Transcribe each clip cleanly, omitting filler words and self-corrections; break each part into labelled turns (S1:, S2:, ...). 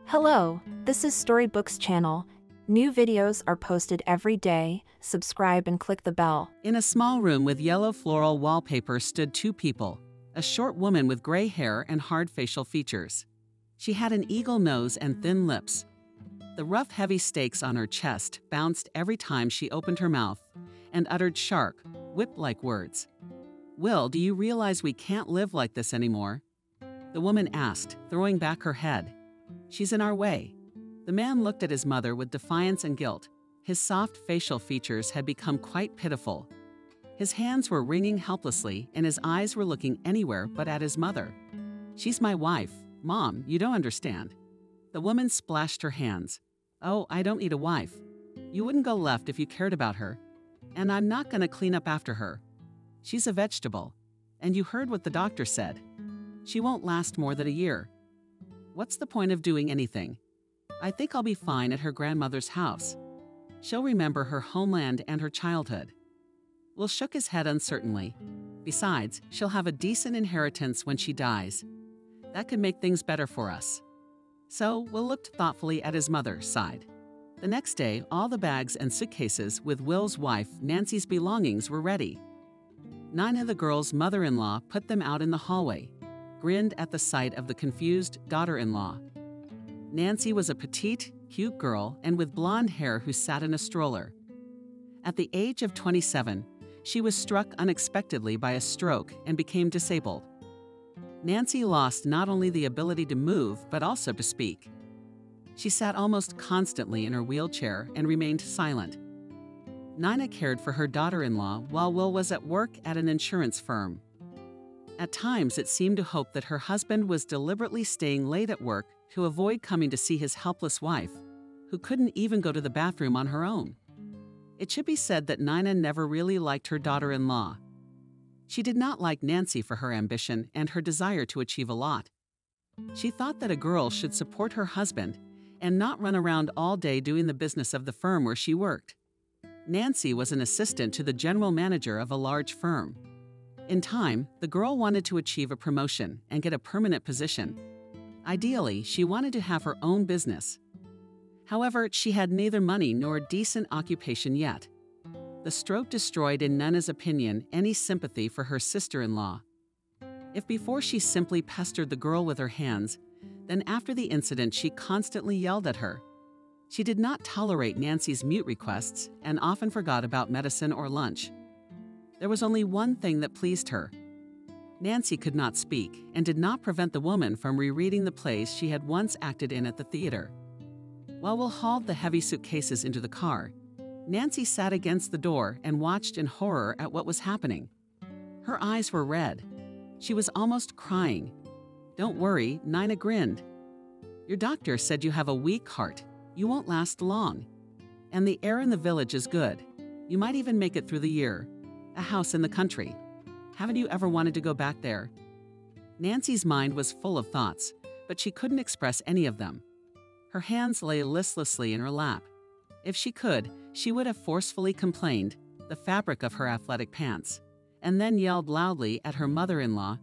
S1: Hello, this is Storybooks channel. New videos are posted every day. Subscribe and click the bell.
S2: In a small room with yellow floral wallpaper stood two people, a short woman with gray hair and hard facial features. She had an eagle nose and thin lips. The rough, heavy stakes on her chest bounced every time she opened her mouth and uttered sharp, whip-like words. "Will, do you realize we can't live like this anymore?" The woman asked, throwing back her head. "She's in our way." The man looked at his mother with defiance and guilt. His soft facial features had become quite pitiful. His hands were wringing helplessly, and his eyes were looking anywhere but at his mother. "She's my wife. Mom, you don't understand." The woman splashed her hands. "Oh, I don't need a wife. You wouldn't go left if you cared about her. And I'm not going to clean up after her. She's a vegetable. And you heard what the doctor said. She won't last more than a year. What's the point of doing anything? I think I'll be fine at her grandmother's house. She'll remember her homeland and her childhood." Will shook his head uncertainly. "Besides, she'll have a decent inheritance when she dies. That could make things better for us." So Will looked thoughtfully at his mother, sighed. The next day, all the bags and suitcases with Will's wife, Nancy's belongings were ready. Nina, the girl's mother-in-law, put them out in the hallway, grinned at the sight of the confused daughter-in-law. Nancy was a petite, cute girl and with blonde hair who sat in a stroller. At the age of 27, she was struck unexpectedly by a stroke and became disabled. Nancy lost not only the ability to move but also to speak. She sat almost constantly in her wheelchair and remained silent. Nina cared for her daughter-in-law while Will was at work at an insurance firm. At times, it seemed to Hope that her husband was deliberately staying late at work to avoid coming to see his helpless wife, who couldn't even go to the bathroom on her own. It should be said that Nina never really liked her daughter-in-law. She did not like Nancy for her ambition and her desire to achieve a lot. She thought that a girl should support her husband and not run around all day doing the business of the firm where she worked. Nancy was an assistant to the general manager of a large firm. In time, the girl wanted to achieve a promotion and get a permanent position. Ideally, she wanted to have her own business. However, she had neither money nor a decent occupation yet. The stroke destroyed, in Nina's opinion, any sympathy for her sister-in-law. If before she simply pestered the girl with her hands, then after the incident she constantly yelled at her. She did not tolerate Nancy's mute requests and often forgot about medicine or lunch. There was only one thing that pleased her. Nancy could not speak and did not prevent the woman from rereading the plays she had once acted in at the theater. While Will hauled the heavy suitcases into the car, Nancy sat against the door and watched in horror at what was happening. Her eyes were red. She was almost crying. "Don't worry," Nina grinned. "Your doctor said you have a weak heart. You won't last long. And the air in the village is good. You might even make it through the year. A house in the country. Haven't you ever wanted to go back there?" Nancy's mind was full of thoughts, but she couldn't express any of them. Her hands lay listlessly in her lap. If she could, she would have forcefully complained, the fabric of her athletic pants, and then yelled loudly at her mother-in-law,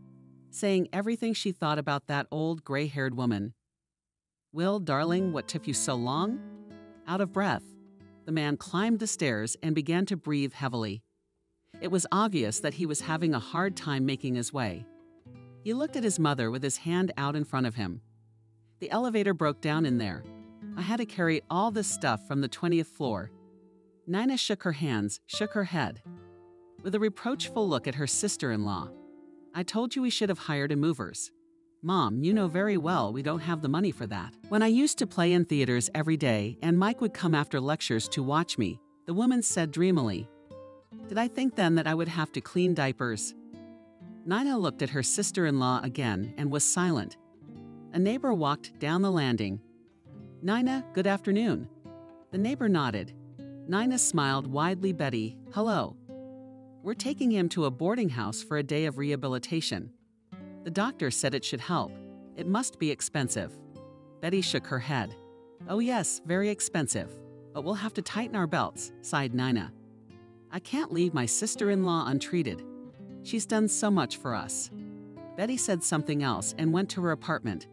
S2: saying everything she thought about that old gray-haired woman. "Will, darling, what took you so long?" Out of breath, the man climbed the stairs and began to breathe heavily. It was obvious that he was having a hard time making his way. He looked at his mother with his hand out in front of him. "The elevator broke down in there. I had to carry all this stuff from the 20th floor. Nina shook her hands, shook her head. With a reproachful look at her sister-in-law. "I told you we should have hired a movers. Mom, you know very well we don't have the money for that. When I used to play in theaters every day and Mike would come after lectures to watch me," the woman said dreamily. "Did I think then that I would have to clean diapers?" Nina looked at her sister-in-law again and was silent. A neighbor walked down the landing. "Nina, good afternoon." The neighbor nodded. Nina smiled widely. "Betty, hello. We're taking him to a boarding house for a day of rehabilitation. The doctor said it should help. It must be expensive." Betty shook her head. "Oh yes, very expensive. But we'll have to tighten our belts," sighed Nina. "I can't leave my sister-in-law untreated. She's done so much for us." Betty said something else and went to her apartment.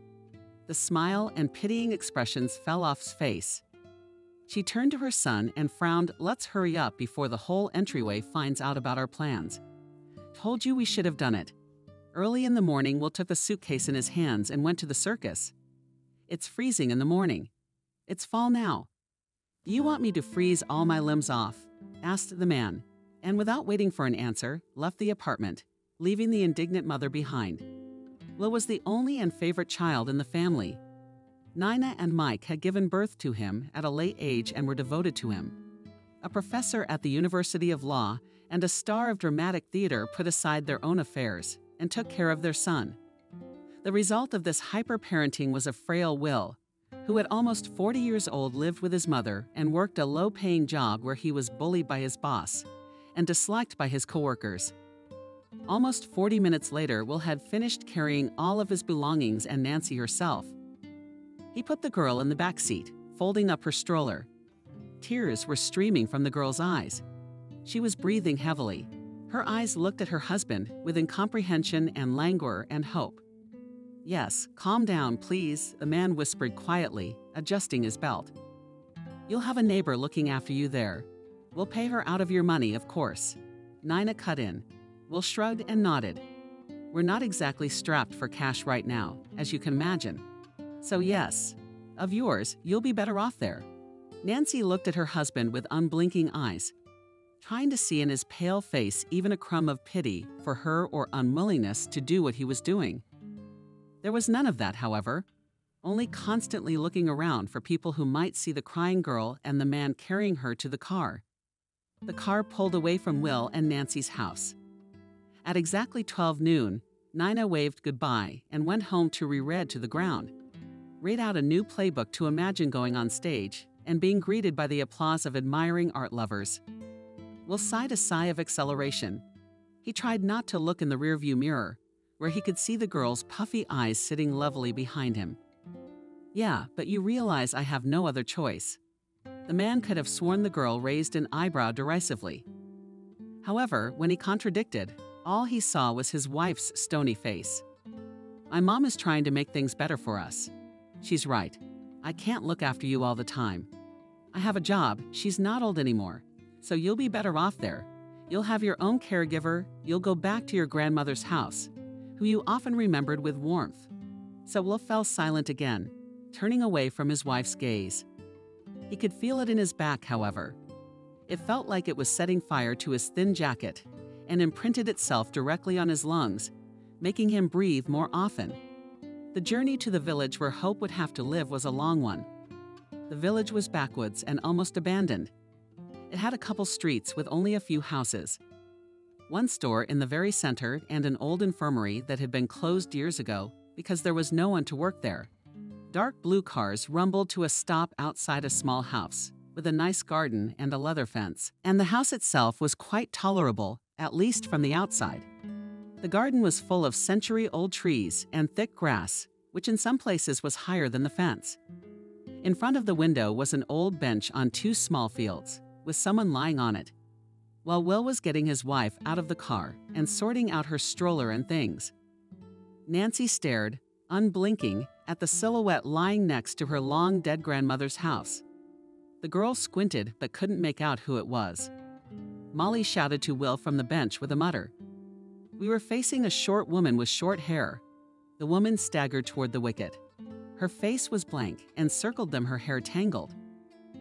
S2: The smile and pitying expressions fell off his face. She turned to her son and frowned. "Let's hurry up before the whole entryway finds out about our plans. Told you we should have done it. Early in the morning, Will took the suitcase in his hands and went to the circus. It's freezing in the morning. It's fall now. Do you want me to freeze all my limbs off?" asked the man, and without waiting for an answer, left the apartment, leaving the indignant mother behind. Will was the only and favorite child in the family. Nina and Mike had given birth to him at a late age and were devoted to him. A professor at the University of Law and a star of dramatic theater put aside their own affairs and took care of their son. The result of this hyper-parenting was a frail Will, who at almost 40 years old lived with his mother and worked a low-paying job where he was bullied by his boss and disliked by his coworkers. Almost 40 minutes later, Will had finished carrying all of his belongings and Nancy herself. He put the girl in the back seat, folding up her stroller. Tears were streaming from the girl's eyes. She was breathing heavily. Her eyes looked at her husband with incomprehension and languor and hope. "Yes, calm down, please," the man whispered quietly, adjusting his belt. "You'll have a neighbor looking after you there. We'll pay her out of your money, of course." Nina cut in. Will shrugged and nodded. "We're not exactly strapped for cash right now, as you can imagine. So yes, of yours, you'll be better off there." Nancy looked at her husband with unblinking eyes, trying to see in his pale face even a crumb of pity for her or unwillingness to do what he was doing. There was none of that, however, only constantly looking around for people who might see the crying girl and the man carrying her to the car. The car pulled away from Will and Nancy's house. At exactly 12 noon, Nina waved goodbye and went home to reread to the ground, read out a new playbook to imagine going on stage and being greeted by the applause of admiring art lovers. Will sighed a sigh of exhilaration. He tried not to look in the rearview mirror, where he could see the girl's puffy eyes sitting levelly behind him. "Yeah, but you realize I have no other choice." The man could have sworn the girl raised an eyebrow derisively. However, when he contradicted, all he saw was his wife's stony face. "My mom is trying to make things better for us. She's right. I can't look after you all the time. I have a job, she's not old anymore, so you'll be better off there. You'll have your own caregiver, you'll go back to your grandmother's house, who you often remembered with warmth." So Will fell silent again, turning away from his wife's gaze. He could feel it in his back, however. It felt like it was setting fire to his thin jacket and imprinted itself directly on his lungs, making him breathe more often. The journey to the village where Hope would have to live was a long one. The village was backwoods and almost abandoned. It had a couple streets with only a few houses. One store in the very center and an old infirmary that had been closed years ago because there was no one to work there. Dark blue cars rumbled to a stop outside a small house, with a nice garden and a leather fence, and the house itself was quite tolerable, at least from the outside. The garden was full of century-old trees and thick grass, which in some places was higher than the fence. In front of the window was an old bench on two small fields, with someone lying on it, while Will was getting his wife out of the car and sorting out her stroller and things. Nancy stared, unblinking, at the silhouette lying next to her long-dead grandmother's house. The girl squinted but couldn't make out who it was. Molly shouted to Will from the bench with a mutter. We were facing a short woman with short hair. The woman staggered toward the wicket. Her face was blank, and circled them her hair tangled.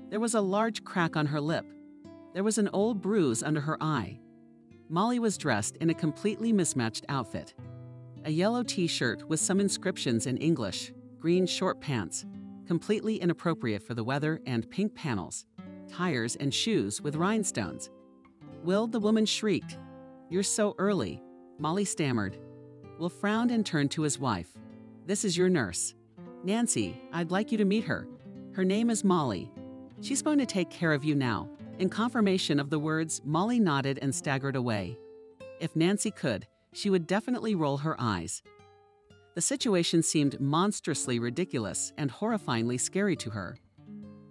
S2: There was a large crack on her lip. There was an old bruise under her eye. Molly was dressed in a completely mismatched outfit. A yellow t-shirt with some inscriptions in English, green short pants, completely inappropriate for the weather, and pink panels, tires and shoes with rhinestones. "Will," the woman shrieked. "You're so early," Molly stammered. Will frowned and turned to his wife. "This is your nurse. Nancy, I'd like you to meet her. Her name is Molly. She's going to take care of you now." In confirmation of the words, Molly nodded and staggered away. If Nancy could, she would definitely roll her eyes. The situation seemed monstrously ridiculous and horrifyingly scary to her.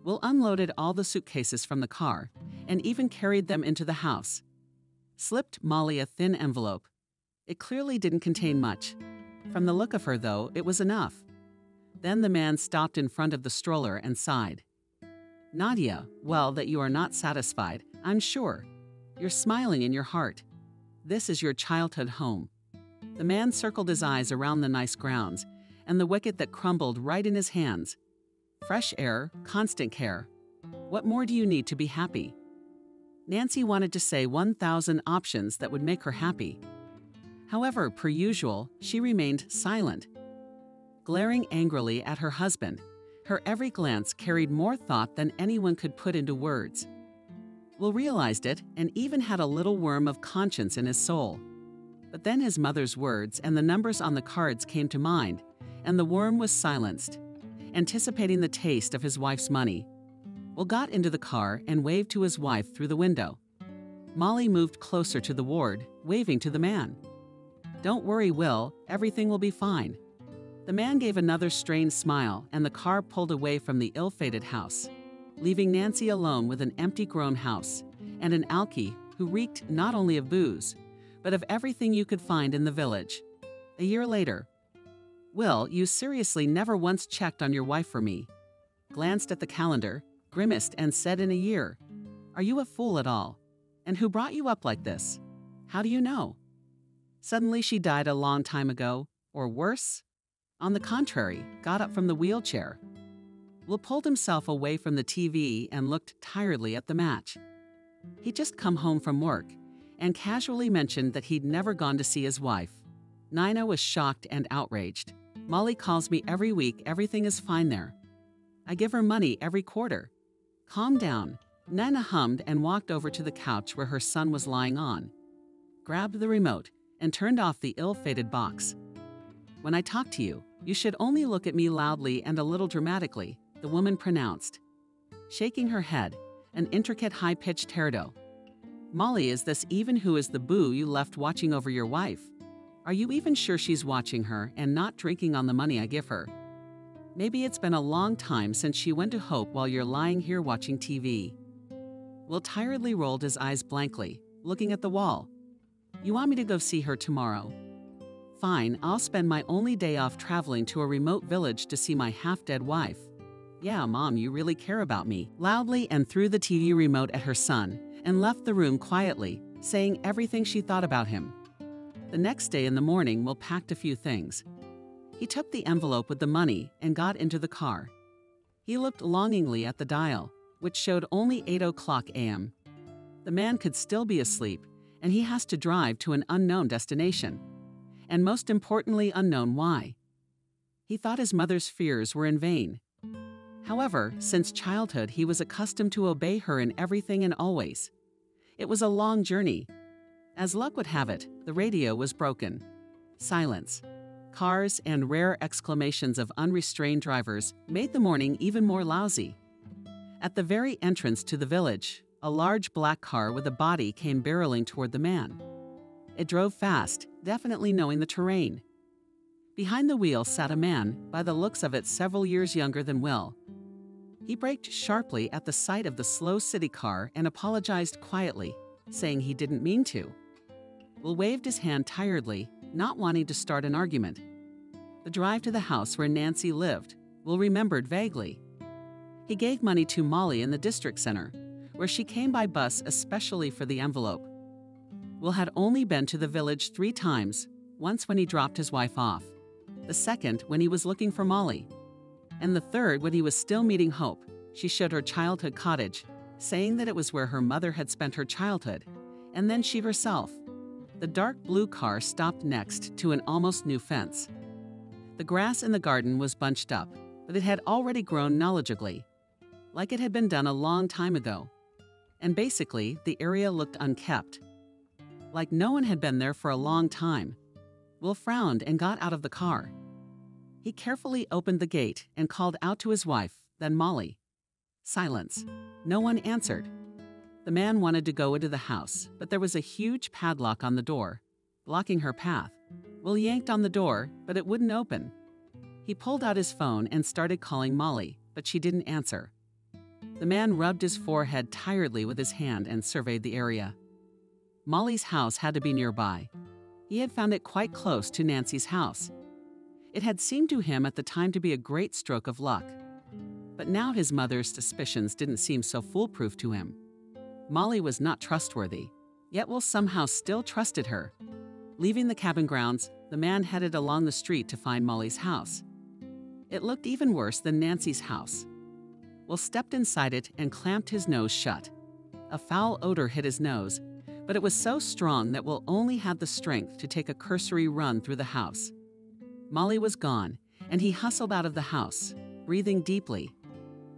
S2: Will unloaded all the suitcases from the car and even carried them into the house. Slipped Molly a thin envelope. It clearly didn't contain much. From the look of her, though, it was enough. Then the man stopped in front of the stroller and sighed. Nadia, well, that you are not satisfied, I'm sure. You're smiling in your heart. This is your childhood home. The man circled his eyes around the nice grounds and the wicket that crumbled right in his hands. Fresh air, constant care. What more do you need to be happy? Nancy wanted to say 1,000 options that would make her happy. However, per usual, she remained silent. Glaring angrily at her husband, her every glance carried more thought than anyone could put into words. Will realized it and even had a little worm of conscience in his soul. But then his mother's words and the numbers on the cards came to mind, and the worm was silenced, anticipating the taste of his wife's money. Will got into the car and waved to his wife through the window. Molly moved closer to the ward, waving to the man. Don't worry, Will, everything will be fine. The man gave another strained smile and the car pulled away from the ill-fated house, leaving Nancy alone with an empty grown house and an alky who reeked not only of booze, but of everything you could find in the village. A year later, Will, you seriously never once checked on your wife for me. Glanced at the calendar, grimaced and said in a year, are you a fool at all? And who brought you up like this? How do you know? Suddenly she died a long time ago, or worse? On the contrary, got up from the wheelchair. Will pulled himself away from the TV and looked tiredly at the match. He'd just come home from work and casually mentioned that he'd never gone to see his wife. Nina was shocked and outraged. Molly calls me every week, everything is fine there. I give her money every quarter. Calm down. Nina hummed and walked over to the couch where her son was lying on, grabbed the remote, and turned off the ill-fated box. When I talk to you, you should only look at me loudly and a little dramatically, the woman pronounced, shaking her head, an intricate high-pitched tarot. Molly, is this even who is the boo you left watching over your wife? Are you even sure she's watching her and not drinking on the money I give her? Maybe it's been a long time since she went to Hope while you're lying here watching TV. Will tiredly rolled his eyes blankly, looking at the wall. You want me to go see her tomorrow? Fine, I'll spend my only day off traveling to a remote village to see my half-dead wife. Yeah, Mom, you really care about me. Loudly and threw the TV remote at her son and left the room quietly, saying everything she thought about him. The next day in the morning, Will packed a few things. He took the envelope with the money and got into the car. He looked longingly at the dial, which showed only 8:00 a.m. The man could still be asleep, and he has to drive to an unknown destination. And most importantly, unknown why. He thought his mother's fears were in vain. However, since childhood, he was accustomed to obey her in everything and always. It was a long journey. As luck would have it, the radio was broken. Silence. Cars and rare exclamations of unrestrained drivers made the morning even more lousy. At the very entrance to the village, a large black car with a body came barreling toward the man. It drove fast, definitely knowing the terrain. Behind the wheel sat a man, by the looks of it several years younger than Will. He braked sharply at the sight of the slow city car and apologized quietly, saying he didn't mean to. Will waved his hand tiredly, not wanting to start an argument. The drive to the house where Nancy lived, Will remembered vaguely. He gave money to Molly in the district center, where she came by bus especially for the envelope. Will had only been to the village 3 times, once when he dropped his wife off, the second when he was looking for Molly, and the third when he was still meeting Hope. She showed her childhood cottage, saying that it was where her mother had spent her childhood, and then she herself. The dark blue car stopped next to an almost new fence. The grass in the garden was bunched up, but it had already grown knowledgeably, like it had been done a long time ago. And basically, the area looked unkept, like no one had been there for a long time. Will frowned and got out of the car. He carefully opened the gate and called out to his wife, then Molly. Silence. No one answered. The man wanted to go into the house, but there was a huge padlock on the door, blocking her path. Will yanked on the door, but it wouldn't open. He pulled out his phone and started calling Molly, but she didn't answer. The man rubbed his forehead tiredly with his hand and surveyed the area. Molly's house had to be nearby. He had found it quite close to Nancy's house. It had seemed to him at the time to be a great stroke of luck. But now his mother's suspicions didn't seem so foolproof to him. Molly was not trustworthy, yet Will somehow still trusted her. Leaving the cabin grounds, the man headed along the street to find Molly's house. It looked even worse than Nancy's house. Will stepped inside it and clamped his nose shut. A foul odor hit his nose, but it was so strong that Will only had the strength to take a cursory run through the house. Molly was gone, and he hustled out of the house, breathing deeply.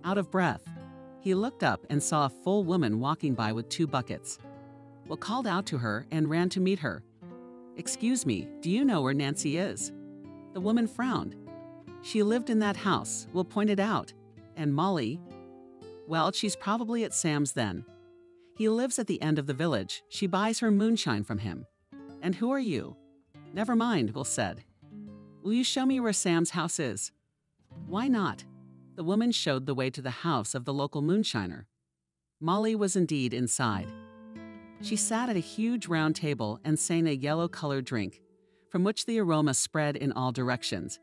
S2: Out of breath, he looked up and saw a full woman walking by with 2 buckets. Will called out to her and ran to meet her. "Excuse me, do you know where Nancy is?" The woman frowned. "She lived in that house," Will pointed out. "And Molly?" "Well, she's probably at Sam's then. He lives at the end of the village. She buys her moonshine from him." "And who are you?" "Never mind," Will said. "Will you show me where Sam's house is?" "Why not?" The woman showed the way to the house of the local moonshiner. Molly was indeed inside. She sat at a huge round table and sang a yellow-colored drink, from which the aroma spread in all directions.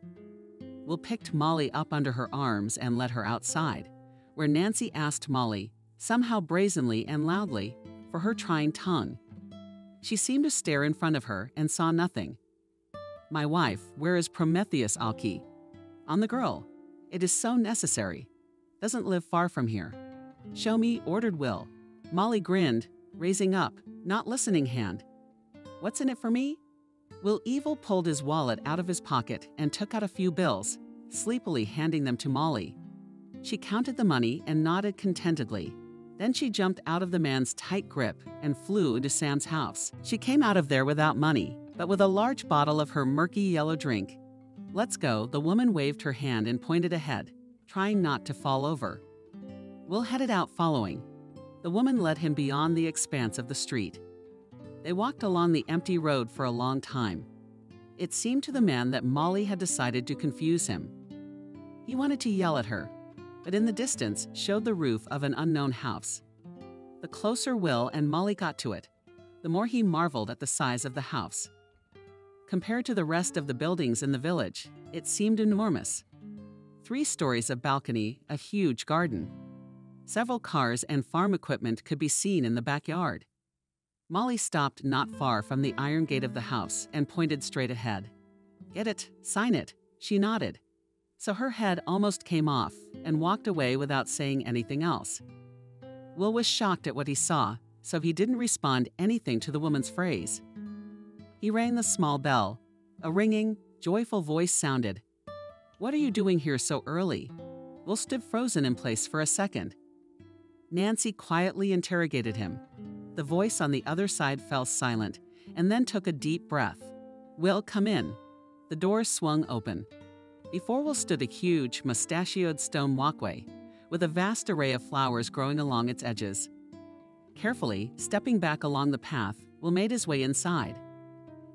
S2: Will picked Molly up under her arms and led her outside, where Nancy asked Molly, somehow brazenly and loudly, for her trying tongue. She seemed to stare in front of her and saw nothing. "My wife, where is Prometheus Alki?" "On the girl. It is so necessary. Doesn't live far from here." "Show me," ordered Will. Molly grinned, raising up, not listening hand. "What's in it for me?" Will Evil pulled his wallet out of his pocket and took out a few bills, sleepily handing them to Molly. She counted the money and nodded contentedly. Then she jumped out of the man's tight grip and flew into Sam's house. She came out of there without money, but with a large bottle of her murky yellow drink. "Let's go," the woman waved her hand and pointed ahead, trying not to fall over. Will headed out following. The woman led him beyond the expanse of the street. They walked along the empty road for a long time. It seemed to the man that Molly had decided to confuse him. He wanted to yell at her, but in the distance showed the roof of an unknown house. The closer Will and Molly got to it, the more he marveled at the size of the house. Compared to the rest of the buildings in the village, it seemed enormous. 3 stories of balcony, a huge garden. Several cars and farm equipment could be seen in the backyard. Molly stopped not far from the iron gate of the house and pointed straight ahead. "Get it, sign it," she nodded. So her head almost came off and walked away without saying anything else. Will was shocked at what he saw, so he didn't respond anything to the woman's phrase. He rang the small bell. A ringing, joyful voice sounded. "What are you doing here so early?" Will stood frozen in place for a second. Nancy quietly interrogated him. The voice on the other side fell silent, and then took a deep breath. "Will, come in." The door swung open. Before Will stood a huge, mustachioed stone walkway, with a vast array of flowers growing along its edges. Carefully, stepping back along the path, Will made his way inside.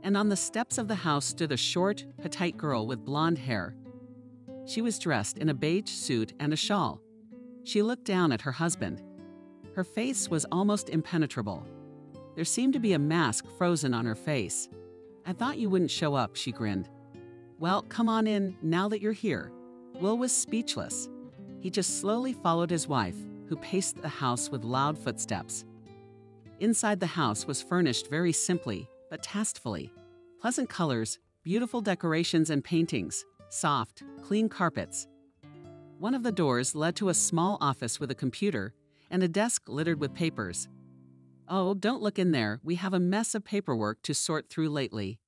S2: And on the steps of the house stood a short, petite girl with blonde hair. She was dressed in a beige suit and a shawl. She looked down at her husband. Her face was almost impenetrable. There seemed to be a mask frozen on her face. "I thought you wouldn't show up," she grinned. "Well, come on in, now that you're here." Will was speechless. He just slowly followed his wife, who paced the house with loud footsteps. Inside the house was furnished very simply, but tastefully. Pleasant colors, beautiful decorations and paintings, soft, clean carpets. One of the doors led to a small office with a computer and a desk littered with papers. "Oh, don't look in there. We have a mess of paperwork to sort through lately."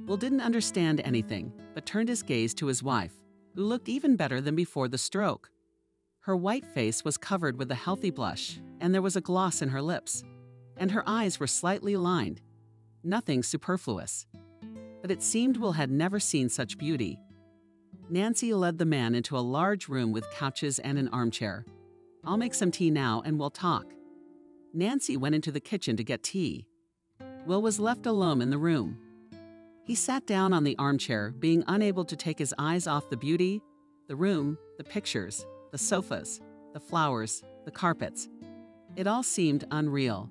S2: Will didn't understand anything, but turned his gaze to his wife, who looked even better than before the stroke. Her white face was covered with a healthy blush, and there was a gloss in her lips, and her eyes were slightly lined. Nothing superfluous. But it seemed Will had never seen such beauty. Nancy led the man into a large room with couches and an armchair. "I'll make some tea now and we'll talk." Nancy went into the kitchen to get tea. Will was left alone in the room. He sat down on the armchair, being unable to take his eyes off the beauty, the room, the pictures, the sofas, the flowers, the carpets. It all seemed unreal.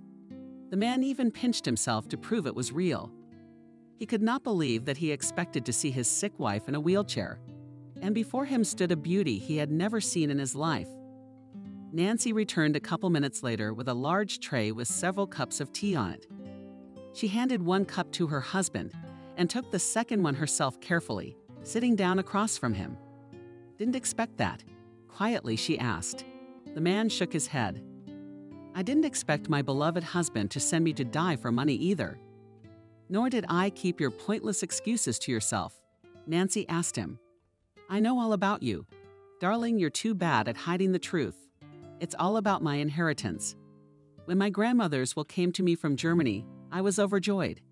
S2: The man even pinched himself to prove it was real. He could not believe that he expected to see his sick wife in a wheelchair, and before him stood a beauty he had never seen in his life. Nancy returned a couple minutes later with a large tray with several cups of tea on it. She handed one cup to her husband and took the second one herself carefully, sitting down across from him. "Didn't expect that," quietly she asked. The man shook his head. "I didn't expect my beloved husband to send me to die for money either." "Nor did I keep your pointless excuses to yourself," Nancy asked him. "I know all about you. Darling, you're too bad at hiding the truth. It's all about my inheritance. When my grandmother's will came to me from Germany, I was overjoyed,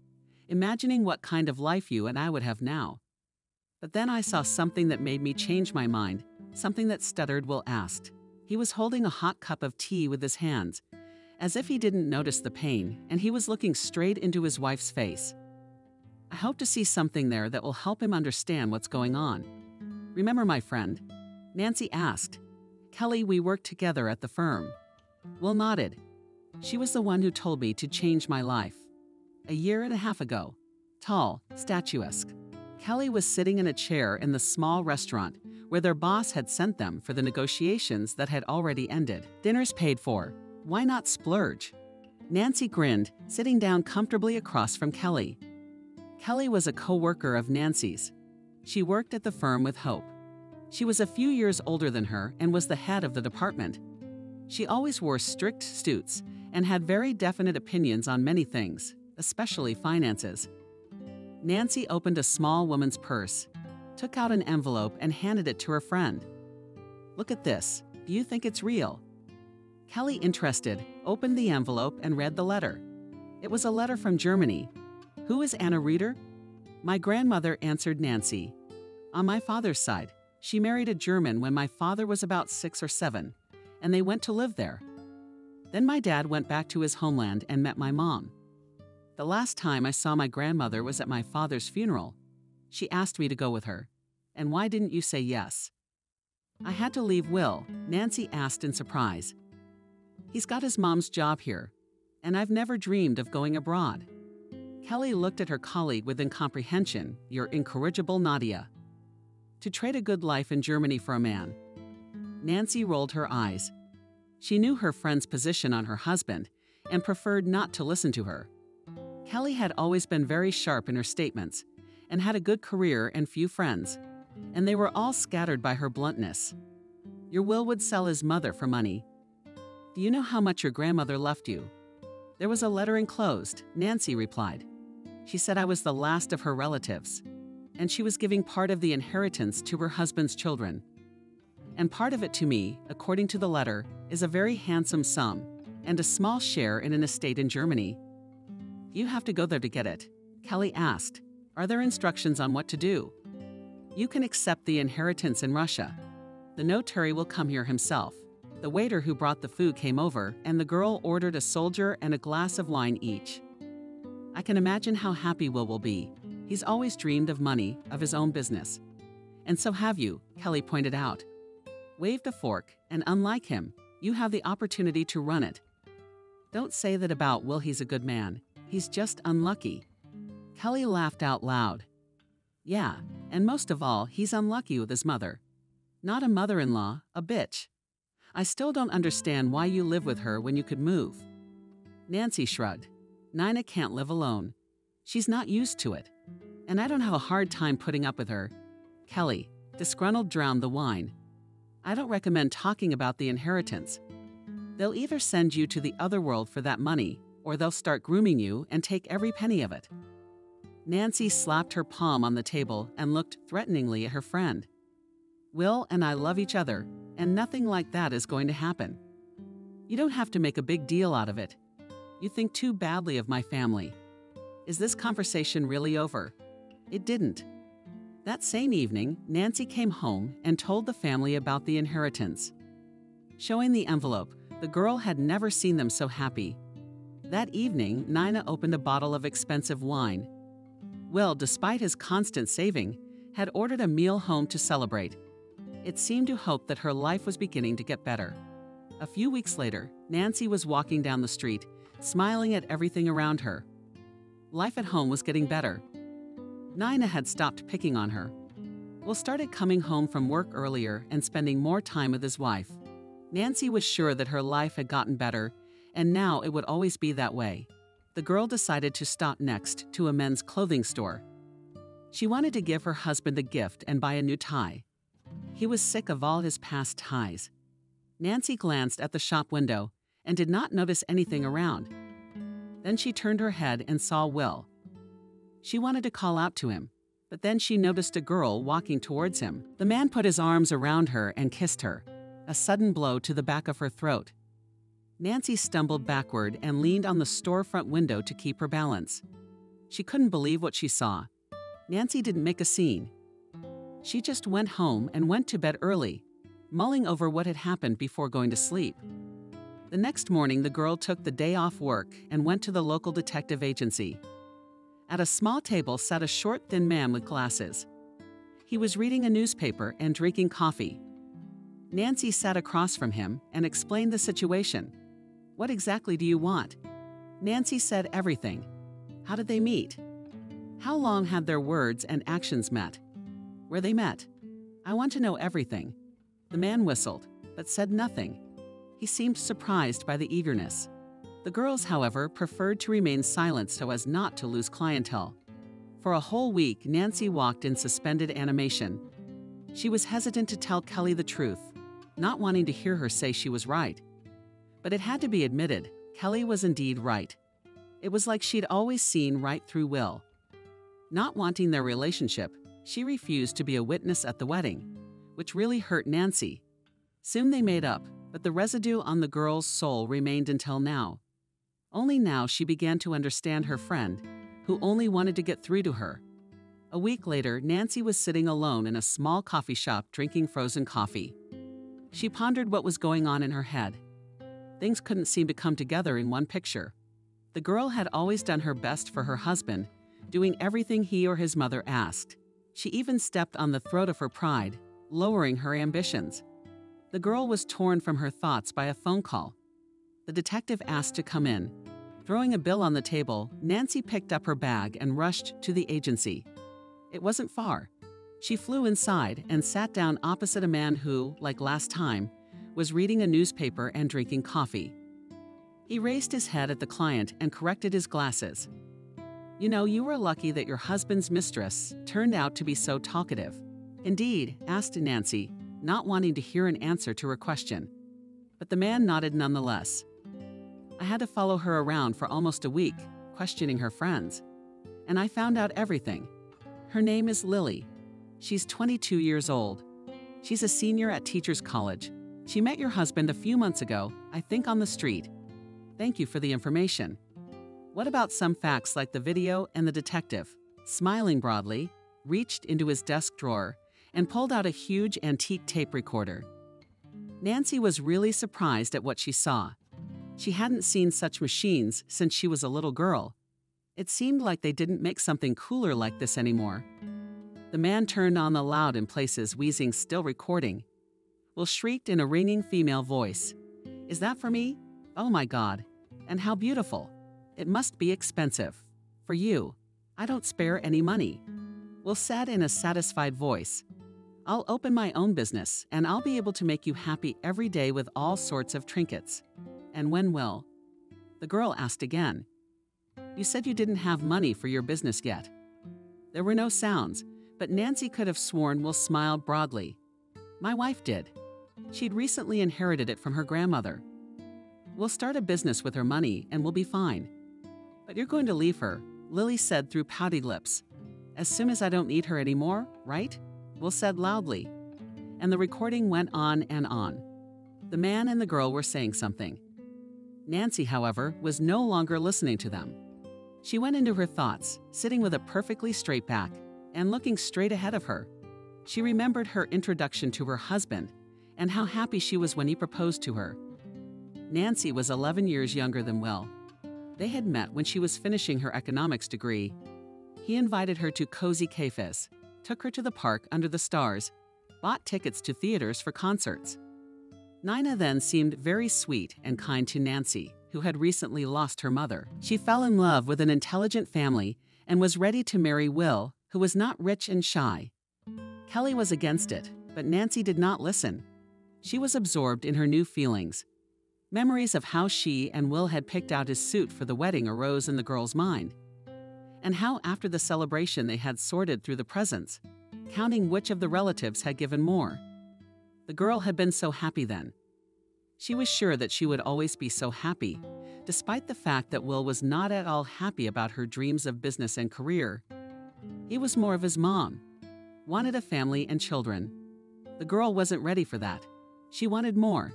S2: imagining what kind of life you and I would have now. But then I saw something that made me change my mind, something that stuttered Will asked. He was holding a hot cup of tea with his hands, as if he didn't notice the pain, and he was looking straight into his wife's face. "I hope to see something there that will help him understand what's going on. Remember my friend?" Nancy asked. "Kelly, we worked together at the firm." Will nodded. "She was the one who told me to change my life. A year and a half ago." Tall, statuesque, Kelly was sitting in a chair in the small restaurant where their boss had sent them for the negotiations that had already ended. Dinner's paid for. Why not splurge? Nancy grinned, sitting down comfortably across from Kelly. Kelly was a co-worker of Nancy's. She worked at the firm with Hope. She was a few years older than her and was the head of the department. She always wore strict suits and had very definite opinions on many things, especially finances. Nancy opened a small woman's purse, took out an envelope and handed it to her friend. "Look at this. Do you think it's real?" Kelly, interested, opened the envelope and read the letter. It was a letter from Germany. "Who is Anna Reeder?" "My grandmother," answered Nancy. "On my father's side, she married a German when my father was about 6 or 7, and they went to live there. Then my dad went back to his homeland and met my mom. The last time I saw my grandmother was at my father's funeral. She asked me to go with her. And why didn't you say yes?" "I had to leave Will," Nancy asked in surprise. "He's got his mom's job here, and I've never dreamed of going abroad." Kelly looked at her colleague with incomprehension. "You're incorrigible, Nadia. To trade a good life in Germany for a man." Nancy rolled her eyes. She knew her friend's position on her husband and preferred not to listen to her. Kelly had always been very sharp in her statements and had a good career and few friends, and they were all scattered by her bluntness. "Your Will would sell his mother for money. Do you know how much your grandmother left you?" "There was a letter enclosed," Nancy replied. "She said I was the last of her relatives, and she was giving part of the inheritance to her husband's children. And part of it to me, according to the letter, is a very handsome sum, and a small share in an estate in Germany." "Do you have to go there to get it?" Kelly asked. "Are there instructions on what to do?" "You can accept the inheritance in Russia. The notary will come here himself." The waiter who brought the food came over, and the girl ordered a soldier and a glass of wine each. "I can imagine how happy Will be. He's always dreamed of money, of his own business." "And so have you," Kelly pointed out. Waved a fork, and unlike him, you have the opportunity to run it. "Don't say that about Will. He's a good man. He's just unlucky." Kelly laughed out loud. "Yeah, and most of all, he's unlucky with his mother. Not a mother-in-law, a bitch. I still don't understand why you live with her when you could move." Nancy shrugged. "Nina can't live alone. She's not used to it. And I don't have a hard time putting up with her." Kelly, disgruntled, drowned the wine. "I don't recommend talking about the inheritance. They'll either send you to the other world for that money, or they'll start grooming you and take every penny of it." Nancy slapped her palm on the table and looked threateningly at her friend. "Will and I love each other, and nothing like that is going to happen. You don't have to make a big deal out of it. You think too badly of my family. Is this conversation really over?" It didn't. That same evening, Nancy came home and told the family about the inheritance. Showing the envelope, the girl had never seen them so happy. That evening, Nina opened a bottle of expensive wine. Will, despite his constant saving, had ordered a meal home to celebrate. It seemed to Hope that her life was beginning to get better. A few weeks later, Nancy was walking down the street, smiling at everything around her. Life at home was getting better. Nina had stopped picking on her. Will started coming home from work earlier and spending more time with his wife. Nancy was sure that her life had gotten better, and now it would always be that way. The girl decided to stop next to a men's clothing store. She wanted to give her husband a gift and buy a new tie. He was sick of all his past ties. Nancy glanced at the shop window and did not notice anything around. Then she turned her head and saw Will. She wanted to call out to him, but then she noticed a girl walking towards him. The man put his arms around her and kissed her, a sudden blow to the back of her throat. Nancy stumbled backward and leaned on the storefront window to keep her balance. She couldn't believe what she saw. Nancy didn't make a scene. She just went home and went to bed early, mulling over what had happened before going to sleep. The next morning, the girl took the day off work and went to the local detective agency. At a small table sat a short, thin man with glasses. He was reading a newspaper and drinking coffee. Nancy sat across from him and explained the situation. "What exactly do you want?" Nancy said everything. How did they meet? How long had their words and actions met? Where they met? I want to know everything. The man whistled, but said nothing. He seemed surprised by the eagerness. The girls, however, preferred to remain silent so as not to lose clientele. For a whole week, Nancy walked in suspended animation. She was hesitant to tell Kelly the truth, not wanting to hear her say she was right. But it had to be admitted, Kelly was indeed right. It was like she'd always seen right through Will. Not wanting their relationship, she refused to be a witness at the wedding, which really hurt Nancy. Soon they made up, but the residue on the girl's soul remained until now. Only now she began to understand her friend, who only wanted to get through to her. A week later, Nancy was sitting alone in a small coffee shop drinking frozen coffee. She pondered what was going on in her head. Things couldn't seem to come together in one picture. The girl had always done her best for her husband, doing everything he or his mother asked. She even stepped on the throat of her pride, lowering her ambitions. The girl was torn from her thoughts by a phone call. The detective asked to come in. Throwing a bill on the table, Nancy picked up her bag and rushed to the agency. It wasn't far. She flew inside and sat down opposite a man who, like last time, was reading a newspaper and drinking coffee. He raised his head at the client and corrected his glasses. "You know, you were lucky that your husband's mistress turned out to be so talkative." "Indeed?" asked Nancy, not wanting to hear an answer to her question. But the man nodded nonetheless. "I had to follow her around for almost a week, questioning her friends. And I found out everything. Her name is Lily. She's 22 years old. She's a senior at Teachers College. She met your husband a few months ago, I think on the street. Thank you for the information. What about some facts like the video?" And the detective, smiling broadly, reached into his desk drawer and pulled out a huge antique tape recorder. Nancy was really surprised at what she saw. She hadn't seen such machines since she was a little girl. It seemed like they didn't make something cooler like this anymore. The man turned on the loud in places, wheezing, still recording. Will shrieked in a ringing female voice. "Is that for me? Oh my God. And how beautiful. It must be expensive. For you. I don't spare any money." Will said in a satisfied voice. "I'll open my own business, and I'll be able to make you happy every day with all sorts of trinkets." "And when will?" The girl asked again. "You said you didn't have money for your business yet." There were no sounds, but Nancy could have sworn Will smiled broadly. "My wife did. She'd recently inherited it from her grandmother. We'll start a business with her money and we'll be fine." "But you're going to leave her," Lily said through pouty lips. "As soon as I don't need her anymore, right?" Will said loudly. And the recording went on and on. The man and the girl were saying something. Nancy, however, was no longer listening to them. She went into her thoughts, sitting with a perfectly straight back and looking straight ahead of her. She remembered her introduction to her husband and how happy she was when he proposed to her. Nancy was 11 years younger than Will. They had met when she was finishing her economics degree. He invited her to cozy cafes, took her to the park under the stars, bought tickets to theaters for concerts. Nina then seemed very sweet and kind to Nancy, who had recently lost her mother. She fell in love with an intelligent family and was ready to marry Will, who was not rich and shy. Kelly was against it, but Nancy did not listen. She was absorbed in her new feelings. Memories of how she and Will had picked out his suit for the wedding arose in the girl's mind, and how after the celebration they had sorted through the presents, counting which of the relatives had given more. The girl had been so happy then. She was sure that she would always be so happy, despite the fact that Will was not at all happy about her dreams of business and career. He was more of his mom, wanted a family and children. The girl wasn't ready for that. She wanted more.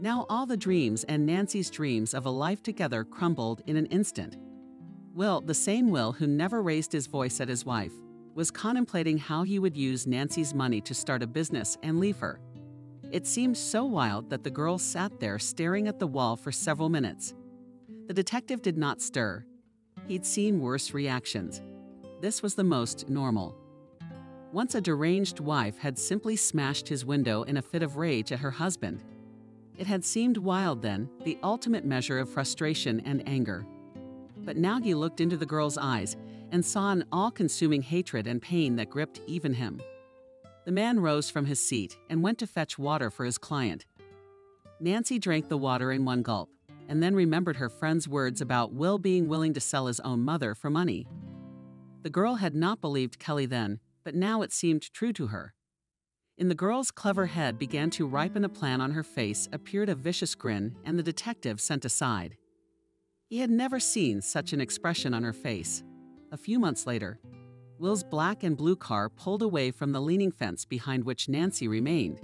S2: Now all the dreams and Nancy's dreams of a life together crumbled in an instant. Will, the same Will who never raised his voice at his wife, was contemplating how he would use Nancy's money to start a business and leave her. It seemed so wild that the girl sat there staring at the wall for several minutes. The detective did not stir. He'd seen worse reactions. This was the most normal. Once a deranged wife had simply smashed his window in a fit of rage at her husband. It had seemed wild then, the ultimate measure of frustration and anger. But now he looked into the girl's eyes and saw an all-consuming hatred and pain that gripped even him. The man rose from his seat and went to fetch water for his client. Nancy drank the water in one gulp, and then remembered her friend's words about Will being willing to sell his own mother for money. The girl had not believed Kelly then, but now it seemed true to her. In the girl's clever head began to ripen a plan. On her face appeared a vicious grin, and the detective sent aside. He had never seen such an expression on her face. A few months later, Will's black and blue car pulled away from the leaning fence behind which Nancy remained.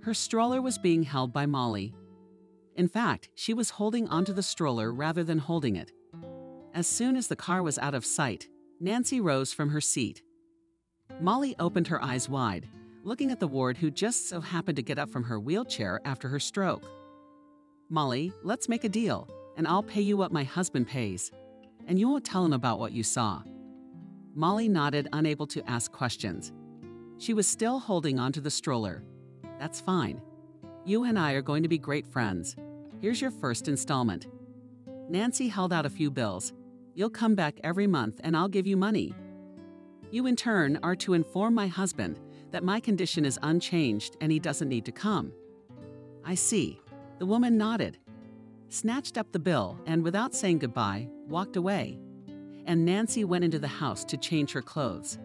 S2: Her stroller was being held by Molly. In fact, she was holding onto the stroller rather than holding it. As soon as the car was out of sight, Nancy rose from her seat. Molly opened her eyes wide, looking at the ward who just so happened to get up from her wheelchair after her stroke. "Molly, let's make a deal, and I'll pay you what my husband pays. And you won't tell him about what you saw." Molly nodded, unable to ask questions. She was still holding onto the stroller. "That's fine. You and I are going to be great friends. Here's your first installment." Nancy held out a few bills. "You'll come back every month and I'll give you money. You in turn are to inform my husband that my condition is unchanged and he doesn't need to come." "I see." The woman nodded, snatched up the bill, and without saying goodbye, walked away. And Nancy went into the house to change her clothes.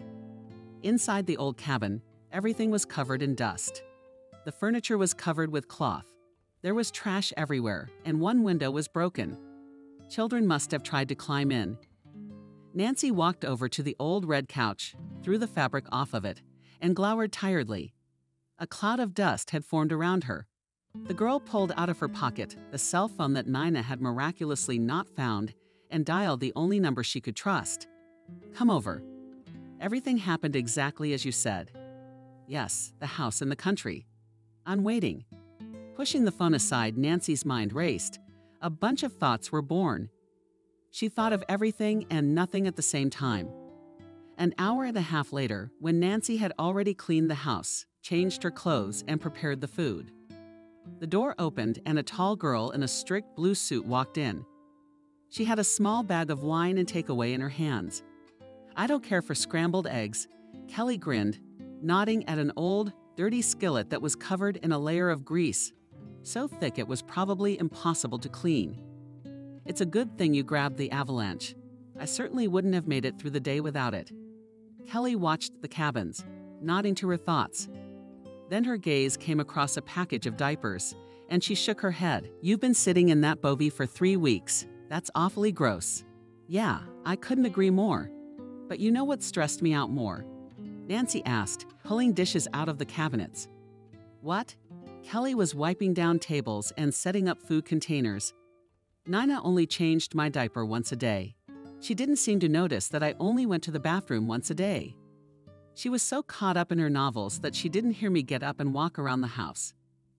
S2: Inside the old cabin, everything was covered in dust. The furniture was covered with cloth. There was trash everywhere, and one window was broken. Children must have tried to climb in. Nancy walked over to the old red couch, threw the fabric off of it, and glowered tiredly. A cloud of dust had formed around her. The girl pulled out of her pocket the cell phone that Nina had miraculously not found and dialed the only number she could trust. "Come over. Everything happened exactly as you said." "Yes, the house in the country. I'm waiting." Pushing the phone aside, Nancy's mind raced. A bunch of thoughts were born. She thought of everything and nothing at the same time. An hour and a half later, when Nancy had already cleaned the house, changed her clothes, and prepared the food, the door opened and a tall girl in a strict blue suit walked in. She had a small bag of wine and takeaway in her hands. "I don't care for scrambled eggs." Kelly grinned, nodding at an old, dirty skillet that was covered in a layer of grease, so thick it was probably impossible to clean. "It's a good thing you grabbed the avalanche. I certainly wouldn't have made it through the day without it." Kelly watched the cabins, nodding to her thoughts. Then her gaze came across a package of diapers, and she shook her head. "You've been sitting in that bovie for 3 weeks. That's awfully gross." "Yeah, I couldn't agree more. But you know what stressed me out more?" Nancy asked, pulling dishes out of the cabinets. "What?" Kelly was wiping down tables and setting up food containers. "Nina only changed my diaper once a day. She didn't seem to notice that I only went to the bathroom once a day. She was so caught up in her novels that she didn't hear me get up and walk around the house."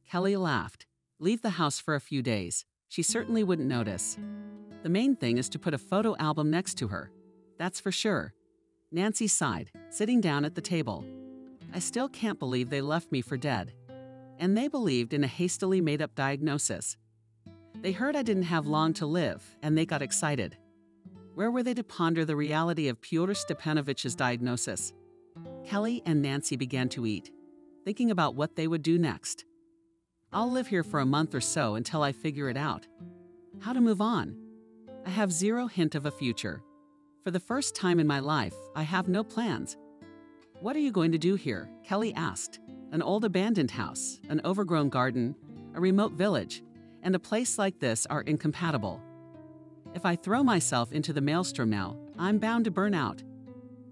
S2: Kelly laughed. "Leave the house for a few days. She certainly wouldn't notice. The main thing is to put a photo album next to her. That's for sure." Nancy sighed, sitting down at the table. "I still can't believe they left me for dead. And they believed in a hastily made-up diagnosis. They heard I didn't have long to live, and they got excited. Where were they to ponder the reality of Pyotr Stepanovich's diagnosis? Kelly and Nancy began to eat, thinking about what they would do next. I'll live here for a month or so until I figure it out. How to move on? I have zero hint of a future. For the first time in my life, I have no plans. What are you going to do here? Kelly asked. An old abandoned house, an overgrown garden, a remote village, and a place like this are incompatible. If I throw myself into the maelstrom now, I'm bound to burn out.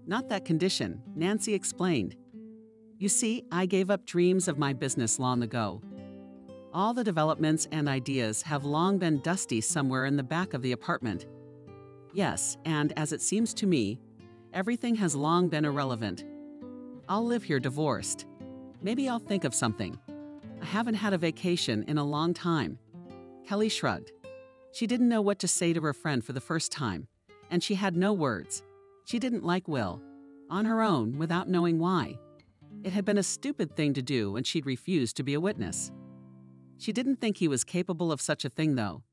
S2: Not that condition, Nancy explained. You see, I gave up dreams of my business long ago. All the developments and ideas have long been dusty somewhere in the back of the apartment. Yes, and as it seems to me, everything has long been irrelevant. I'll live here divorced. Maybe I'll think of something. I haven't had a vacation in a long time. Kelly shrugged. She didn't know what to say to her friend for the first time, and she had no words. She didn't like Will, on her own without knowing why. It had been a stupid thing to do, and she'd refused to be a witness. She didn't think he was capable of such a thing, though.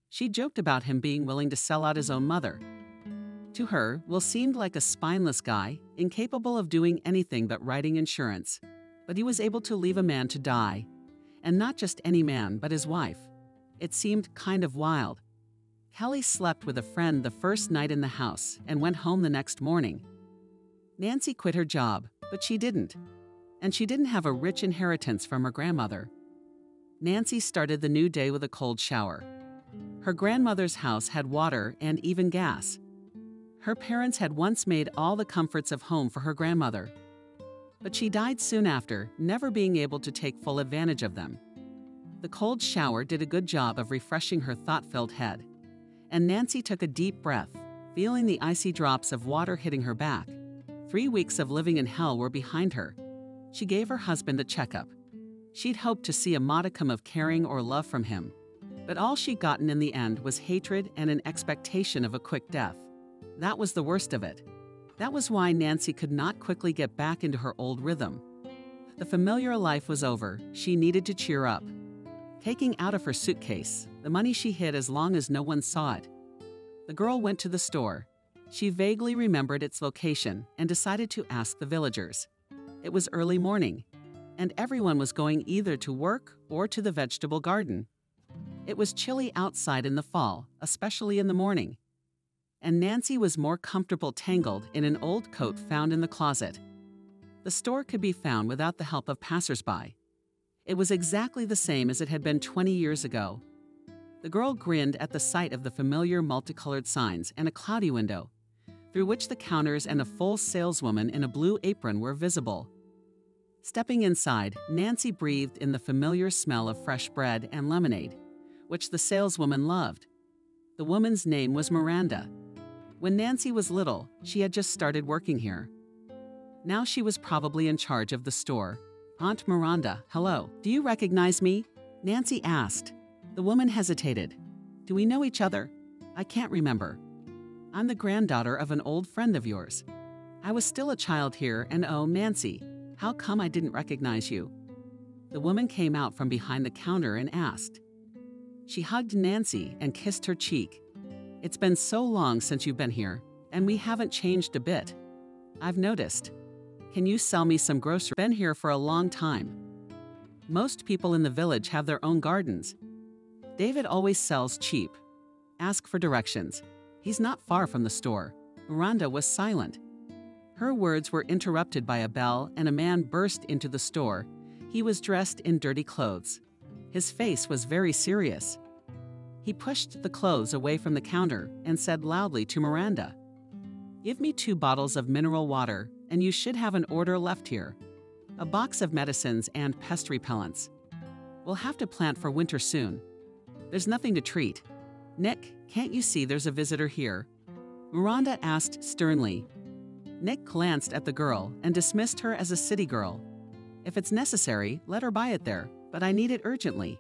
S2: She joked about him being willing to sell out his own mother. To her, Will seemed like a spineless guy, incapable of doing anything but writing insurance. But he was able to leave a man to die. And not just any man, but his wife. It seemed kind of wild. Kelly slept with a friend the first night in the house and went home the next morning. Nancy quit her job, but she didn't. And she didn't have a rich inheritance from her grandmother. Nancy started the new day with a cold shower. Her grandmother's house had water and even gas. Her parents had once made all the comforts of home for her grandmother. But she died soon after, never being able to take full advantage of them. The cold shower did a good job of refreshing her thought-filled head, and Nancy took a deep breath, feeling the icy drops of water hitting her back. 3 weeks of living in hell were behind her. She gave her husband a checkup. She'd hoped to see a modicum of caring or love from him, but all she'd gotten in the end was hatred and an expectation of a quick death. That was the worst of it. That was why Nancy could not quickly get back into her old rhythm. The familiar life was over. She needed to cheer up. Taking out of her suitcase, the money she hid as long as no one saw it. The girl went to the store. She vaguely remembered its location and decided to ask the villagers. It was early morning, and everyone was going either to work or to the vegetable garden. It was chilly outside in the fall, especially in the morning. And Nancy was more comfortable tangled in an old coat found in the closet. The store could be found without the help of passersby. It was exactly the same as it had been 20 years ago. The girl grinned at the sight of the familiar multicolored signs and a cloudy window, through which the counters and a full saleswoman in a blue apron were visible. Stepping inside, Nancy breathed in the familiar smell of fresh bread and lemonade, which the saleswoman loved. The woman's name was Miranda. When Nancy was little, she had just started working here. Now she was probably in charge of the store. Aunt Miranda, hello. Do you recognize me? Nancy asked. The woman hesitated. Do we know each other? I can't remember. I'm the granddaughter of an old friend of yours. I was still a child here, and oh, Nancy, how come I didn't recognize you? The woman came out from behind the counter and asked. She hugged Nancy and kissed her cheek. It's been so long since you've been here, and we haven't changed a bit. I've noticed. Can you sell me some groceries? Been here for a long time. Most people in the village have their own gardens. David always sells cheap. Ask for directions. He's not far from the store. Miranda was silent. Her words were interrupted by a bell, and a man burst into the store. He was dressed in dirty clothes. His face was very serious. He pushed the clothes away from the counter and said loudly to Miranda, "Give me 2 bottles of mineral water, and you should have an order left here. A box of medicines and pest repellents. We'll have to plant for winter soon. There's nothing to treat. Nick, can't you see there's a visitor here?" Miranda asked sternly. Nick glanced at the girl and dismissed her as a city girl. If it's necessary, let her buy it there, but I need it urgently.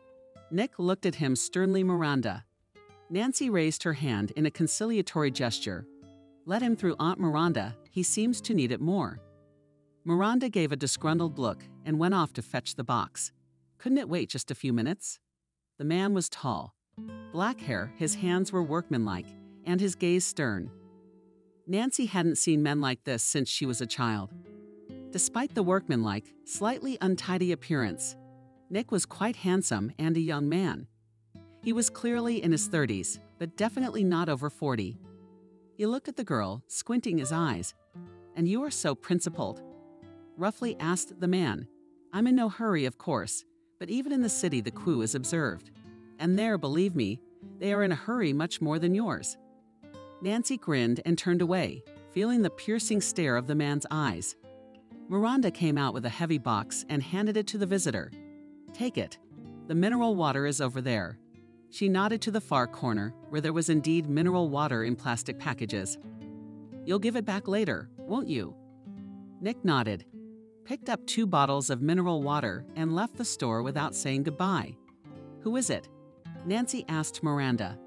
S2: Nick looked at him sternly. Miranda. Nancy raised her hand in a conciliatory gesture. Let him through, Aunt Miranda. He seems to need it more. Miranda gave a disgruntled look and went off to fetch the box. Couldn't it wait just a few minutes? The man was tall. Black hair, his hands were workmanlike, and his gaze stern. Nancy hadn't seen men like this since she was a child. Despite the workmanlike, slightly untidy appearance, Nick was quite handsome and a young man. He was clearly in his 30s, but definitely not over 40. He looked at the girl, squinting his eyes. "And you are so principled," roughly asked the man. "I'm in no hurry, of course, but even in the city the queue is observed. And there, believe me, they are in a hurry much more than yours." Nancy grinned and turned away, feeling the piercing stare of the man's eyes. Miranda came out with a heavy box and handed it to the visitor. "Take it. The mineral water is over there." She nodded to the far corner, where there was indeed mineral water in plastic packages. "You'll give it back later, won't you?" Nick nodded, picked up 2 bottles of mineral water, and left the store without saying goodbye. "Who is it?" Nancy asked Miranda.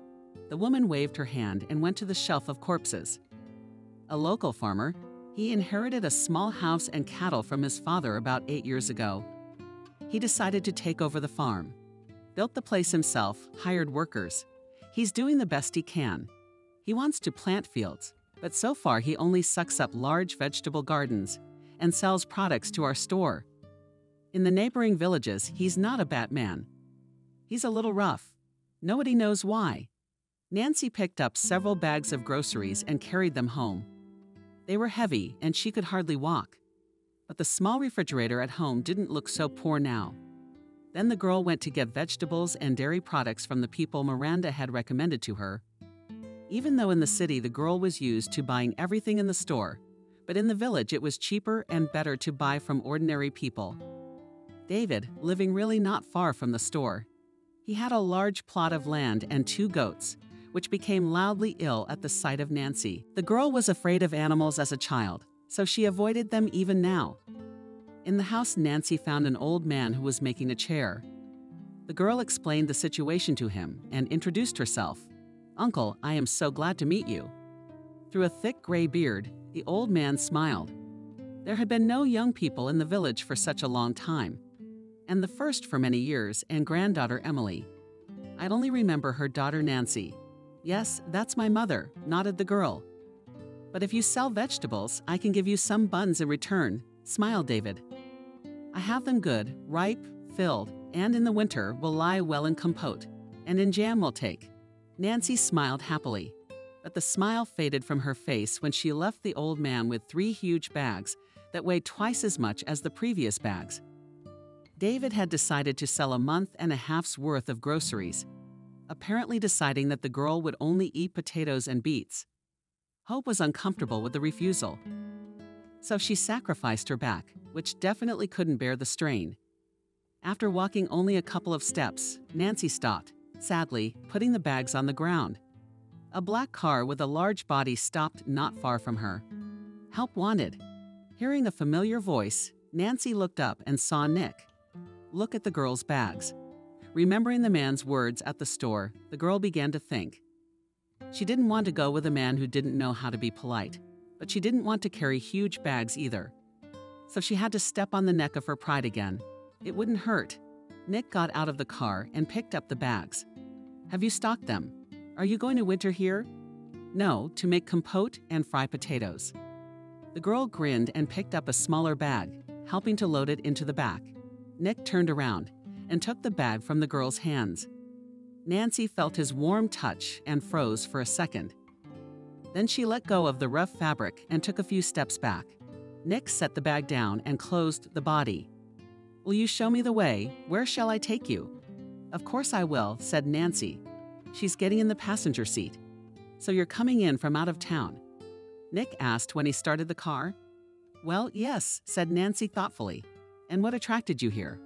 S2: The woman waved her hand and went to the shelf of corpses. "A local farmer. He inherited a small house and cattle from his father about 8 years ago. He decided to take over the farm. Built the place himself, hired workers. He's doing the best he can. He wants to plant fields, but so far he only sucks up large vegetable gardens and sells products to our store. In the neighboring villages, he's not a bad man. He's a little rough. Nobody knows why." Nancy picked up several bags of groceries and carried them home. They were heavy and she could hardly walk. But the small refrigerator at home didn't look so poor now. Then the girl went to get vegetables and dairy products from the people Miranda had recommended to her. Even though in the city the girl was used to buying everything in the store, but in the village it was cheaper and better to buy from ordinary people. David, living really not far from the store. He had a large plot of land and 2 goats, which became loudly ill at the sight of Nancy. The girl was afraid of animals as a child, so she avoided them even now. In the house, Nancy found an old man who was making a chair. The girl explained the situation to him and introduced herself. "Uncle, I am so glad to meet you." Through a thick gray beard, the old man smiled. There had been no young people in the village for such a long time, and the first for many years, and granddaughter Emily. "I'd only remember her daughter Nancy." "Yes, that's my mother," nodded the girl. "But if you sell vegetables, I can give you some buns in return," smiled David. "I have them good, ripe, filled, and in the winter will lie well in compote, and in jam will take." Nancy smiled happily, but the smile faded from her face when she left the old man with 3 huge bags that weighed twice as much as the previous bags. David had decided to sell a month and a half's worth of groceries, apparently deciding that the girl would only eat potatoes and beets. Hope was uncomfortable with the refusal, so she sacrificed her back, which definitely couldn't bear the strain. After walking only a couple of steps, Nancy stopped, sadly, putting the bags on the ground. A black car with a large body stopped not far from her. "Help wanted." Hearing a familiar voice, Nancy looked up and saw Nick. Look at the girl's bags. Remembering the man's words at the store, the girl began to think. She didn't want to go with a man who didn't know how to be polite, but she didn't want to carry huge bags either. So she had to step on the neck of her pride again. It wouldn't hurt. Nick got out of the car and picked up the bags. "Have you stocked them? Are you going to winter here?" "No, to make compote and fry potatoes." The girl grinned and picked up a smaller bag, helping to load it into the back. Nick turned around and took the bag from the girl's hands. Nancy felt his warm touch and froze for a second. Then she let go of the rough fabric and took a few steps back. Nick set the bag down and closed the body. "Will you show me the way? Where shall I take you?" "Of course I will," said Nancy. She's getting in the passenger seat. "So you're coming in from out of town?" Nick asked when he started the car. "Well, yes," said Nancy thoughtfully. "And what attracted you here?"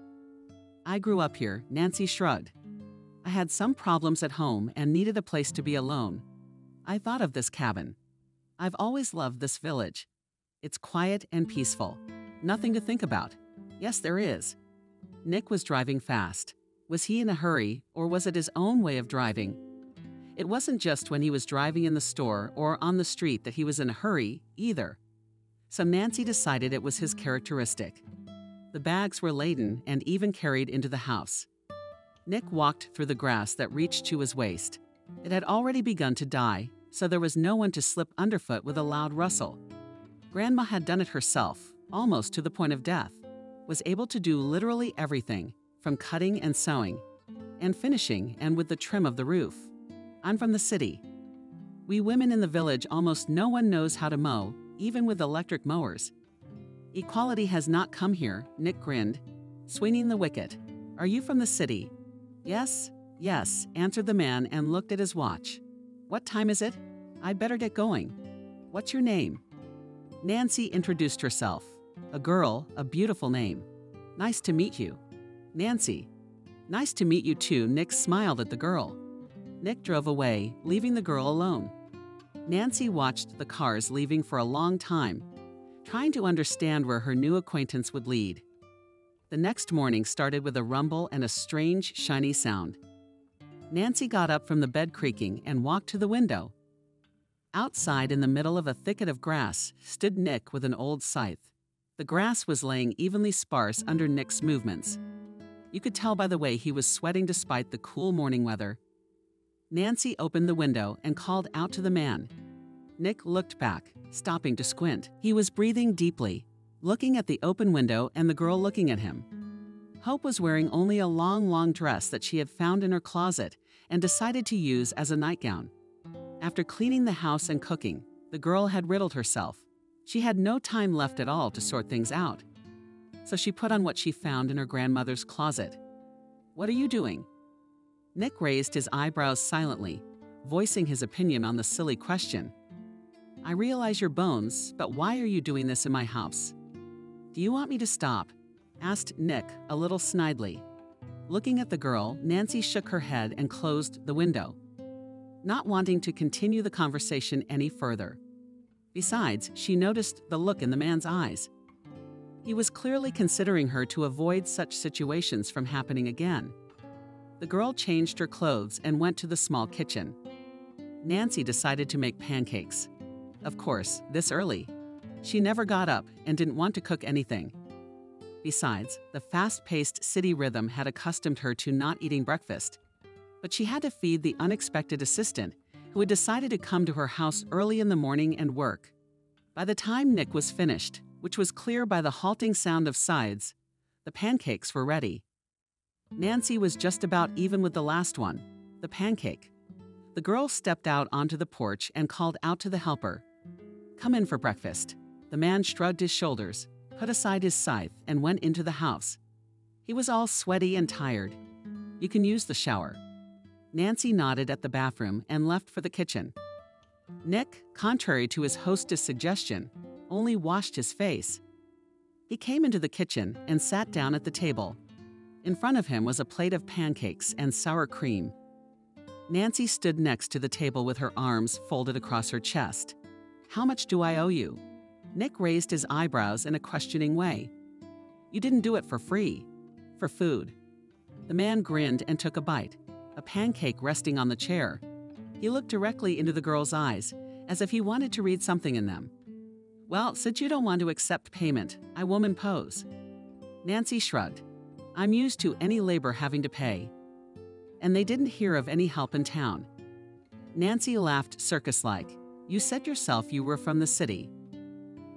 S2: "I grew up here," Nancy shrugged. "I had some problems at home and needed a place to be alone. I thought of this cabin. I've always loved this village. It's quiet and peaceful. Nothing to think about. Yes, there is." Nick was driving fast. Was he in a hurry, or was it his own way of driving? It wasn't just when he was driving in the store or on the street that he was in a hurry, either. So Nancy decided it was his characteristic. The bags were laden and even carried into the house. Nick walked through the grass that reached to his waist. It had already begun to die, so there was no one to slip underfoot with a loud rustle. Grandma had done it herself, almost to the point of death, was able to do literally everything, from cutting and sewing, and finishing and with the trim of the roof. I'm from the city. We women in the village, almost no one knows how to mow, even with electric mowers. Equality has not come here, Nick grinned, swinging the wicket. Are you from the city? Yes, yes, answered the man and looked at his watch. What time is it? I'd better get going. What's your name? Nancy introduced herself. A girl, a beautiful name. Nice to meet you. Nancy. Nice to meet you too. Nick smiled at the girl. Nick drove away, leaving the girl alone. Nancy watched the cars leaving for a long time, trying to understand where her new acquaintance would lead. The next morning started with a rumble and a strange, shiny sound. Nancy got up from the bed creaking and walked to the window. Outside, in the middle of a thicket of grass, stood Nick with an old scythe. The grass was laying evenly sparse under Nick's movements. You could tell by the way he was sweating despite the cool morning weather. Nancy opened the window and called out to the man. Nick looked back, stopping to squint. He was breathing deeply, looking at the open window and the girl looking at him. Hope was wearing only a long dress that she had found in her closet and decided to use as a nightgown. After cleaning the house and cooking, the girl had riddled herself. She had no time left at all to sort things out. So she put on what she found in her grandmother's closet. What are you doing? Nick raised his eyebrows silently, voicing his opinion on the silly question. I realize your bones, but why are you doing this in my house? Do you want me to stop? Asked Nick, a little snidely. Looking at the girl, Nancy shook her head and closed the window, not wanting to continue the conversation any further. Besides, she noticed the look in the man's eyes. He was clearly considering her to avoid such situations from happening again. The girl changed her clothes and went to the small kitchen. Nancy decided to make pancakes. Of course, this early. She never got up and didn't want to cook anything. Besides, the fast-paced city rhythm had accustomed her to not eating breakfast. But she had to feed the unexpected assistant who had decided to come to her house early in the morning and work. By the time Nick was finished, which was clear by the halting sound of scythes, the pancakes were ready. Nancy was just about even with the last one, the pancake. The girl stepped out onto the porch and called out to the helper. Come in for breakfast. The man shrugged his shoulders, put aside his scythe, and went into the house. He was all sweaty and tired. You can use the shower. Nancy nodded at the bathroom and left for the kitchen. Nick, contrary to his hostess' suggestion, only washed his face. He came into the kitchen and sat down at the table. In front of him was a plate of pancakes and sour cream. Nancy stood next to the table with her arms folded across her chest. How much do I owe you? Nick raised his eyebrows in a questioning way. You didn't do it for free. For food. The man grinned and took a bite, a pancake resting on the chair. He looked directly into the girl's eyes, as if he wanted to read something in them. Well, since you don't want to accept payment, I won't impose. Nancy shrugged. I'm used to any labor having to pay. And they didn't hear of any help in town. Nancy laughed circus-like. You said yourself you were from the city.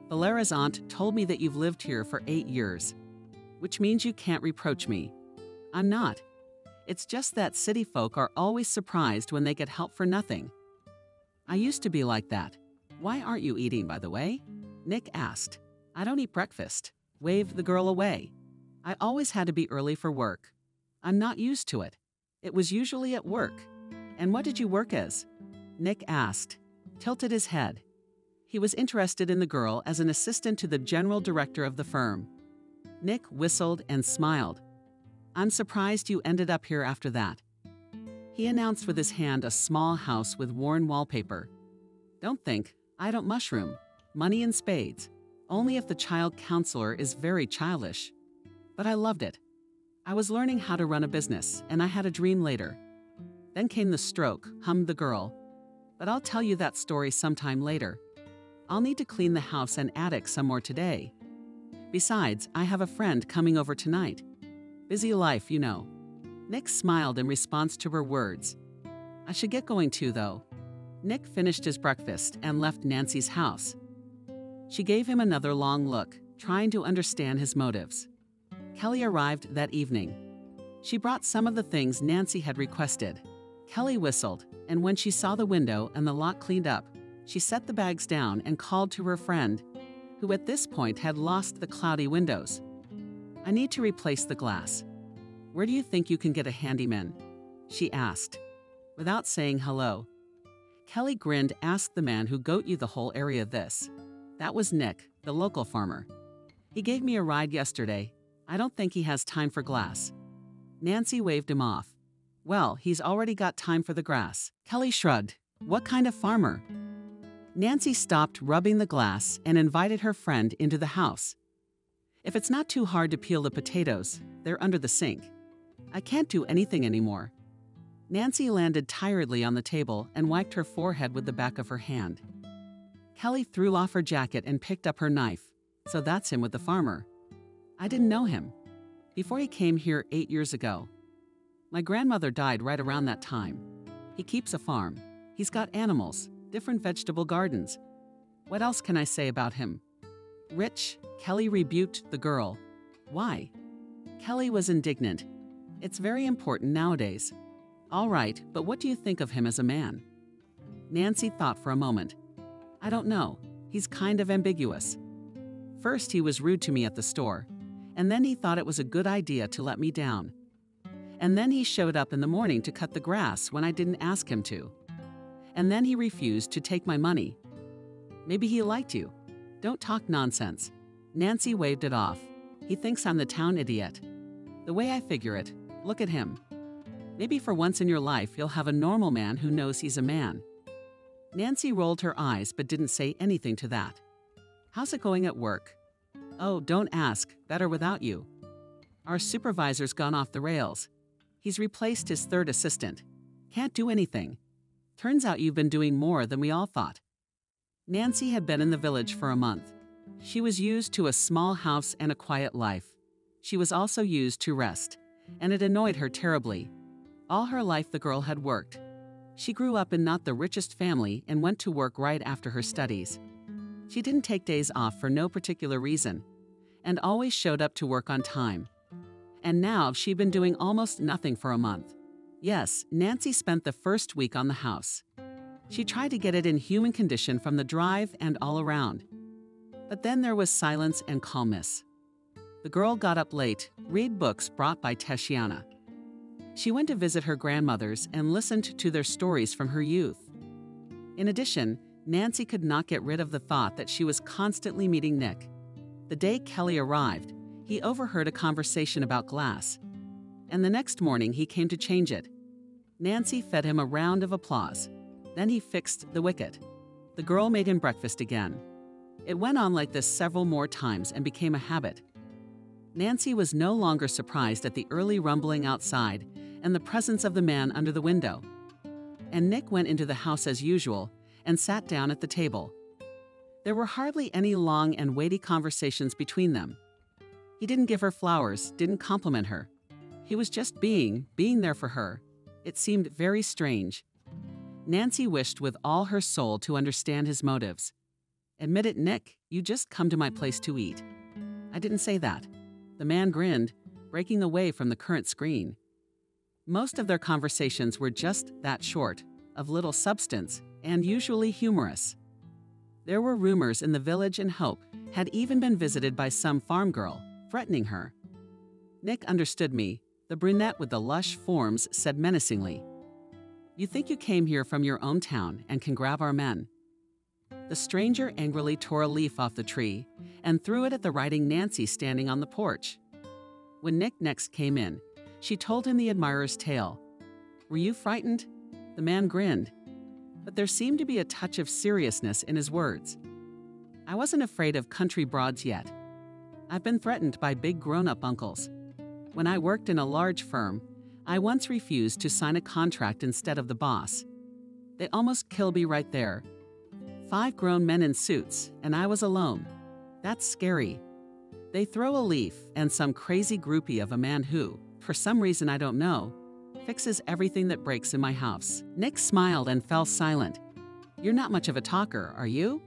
S2: Valera's aunt told me that you've lived here for 8 years, which means you can't reproach me. I'm not. It's just that city folk are always surprised when they get help for nothing. I used to be like that. Why aren't you eating, by the way? Nick asked. I don't eat breakfast. Waved the girl away. I always had to be early for work. I'm not used to it. It was usually at work. And what did you work as? Nick asked, tilted his head. He was interested in the girl as an assistant to the general director of the firm. Nick whistled and smiled. I'm surprised you ended up here after that. He announced with his hand a small house with worn wallpaper. Don't think, I don't mushroom. Money in spades. Only if the child counselor is very childish. But I loved it. I was learning how to run a business, and I had a dream later. Then came the stroke, hummed the girl. But I'll tell you that story sometime later. I'll need to clean the house and attic some more today. Besides, I have a friend coming over tonight. Busy life, you know. Nick smiled in response to her words. I should get going too, though. Nick finished his breakfast and left Nancy's house. She gave him another long look, trying to understand his motives. Kelly arrived that evening. She brought some of the things Nancy had requested. Kelly whistled, and when she saw the window and the lock cleaned up, she set the bags down and called to her friend, who at this point had lost the cloudy windows. "I need to replace the glass. Where do you think you can get a handyman?" she asked. Without saying hello, Kelly grinned, asked the man who got you the whole area this. That was Nick, the local farmer. "He gave me a ride yesterday. I don't think he has time for glass." Nancy waved him off. "Well, he's already got time for the grass." Kelly shrugged. "What kind of farmer?" Nancy stopped rubbing the glass and invited her friend into the house. "If it's not too hard to peel the potatoes, they're under the sink. I can't do anything anymore." Nancy landed tiredly on the table and wiped her forehead with the back of her hand. Kelly threw off her jacket and picked up her knife. "So that's him with the farmer. I didn't know him. Before he came here 8 years ago. My grandmother died right around that time. He keeps a farm. He's got animals, different vegetable gardens. What else can I say about him?" "Rich," Kelly rebuked the girl. "Why?" Kelly was indignant. "It's very important nowadays." "All right, but what do you think of him as a man?" Nancy thought for a moment. "I don't know. He's kind of ambiguous. First, he was rude to me at the store, and then he thought it was a good idea to let me down. And then he showed up in the morning to cut the grass when I didn't ask him to. And then he refused to take my money. Maybe he liked you. Don't talk nonsense." Nancy waved it off. "He thinks I'm the town idiot. The way I figure it, look at him. Maybe for once in your life you'll have a normal man who knows he's a man." Nancy rolled her eyes but didn't say anything to that. "How's it going at work?" "Oh, don't ask. Better without you. Our supervisor's gone off the rails. He's replaced his third assistant. Can't do anything. Turns out you've been doing more than we all thought." Nancy had been in the village for a month. She was used to a small house and a quiet life. She was also used to rest, and it annoyed her terribly. All her life the girl had worked. She grew up in not the richest family and went to work right after her studies. She didn't take days off for no particular reason, and always showed up to work on time. And now she'd been doing almost nothing for a month. Yes, Nancy spent the first week on the house. She tried to get it in human condition from the drive and all around. But then there was silence and calmness. The girl got up late, read books brought by Tatiana. She went to visit her grandmothers and listened to their stories from her youth. In addition, Nancy could not get rid of the thought that she was constantly meeting Nick. The day Kelly arrived, he overheard a conversation about glass, and the next morning he came to change it. Nancy fed him a round of applause. Then he fixed the wicket. The girl made him breakfast again. It went on like this several more times and became a habit. Nancy was no longer surprised at the early rumbling outside and the presence of the man under the window. And Nick went into the house as usual and sat down at the table. There were hardly any long and weighty conversations between them. He didn't give her flowers, didn't compliment her. He was just being there for her. It seemed very strange. Nancy wished with all her soul to understand his motives. "Admit it, Nick, you just come to my place to eat." "I didn't say that." The man grinned, breaking away from the current screen. Most of their conversations were just that short, of little substance, and usually humorous. There were rumors in the village and Hope had even been visited by some farm girl, threatening her. Nick understood me. The brunette with the lush forms said menacingly, "You think you came here from your own town and can grab our men?" The stranger angrily tore a leaf off the tree and threw it at the writing Nancy standing on the porch. When Nick next came in, she told him the admirer's tale. "Were you frightened?" The man grinned, but there seemed to be a touch of seriousness in his words. "I wasn't afraid of country broads yet. I've been threatened by big grown-up uncles. When I worked in a large firm, I once refused to sign a contract instead of the boss. They almost killed me right there. 5 grown men in suits, and I was alone. That's scary. They throw a leaf, and some crazy groupie of a man who, for some reason I don't know, fixes everything that breaks in my house." Nick smiled and fell silent. You're not much of a talker, are you?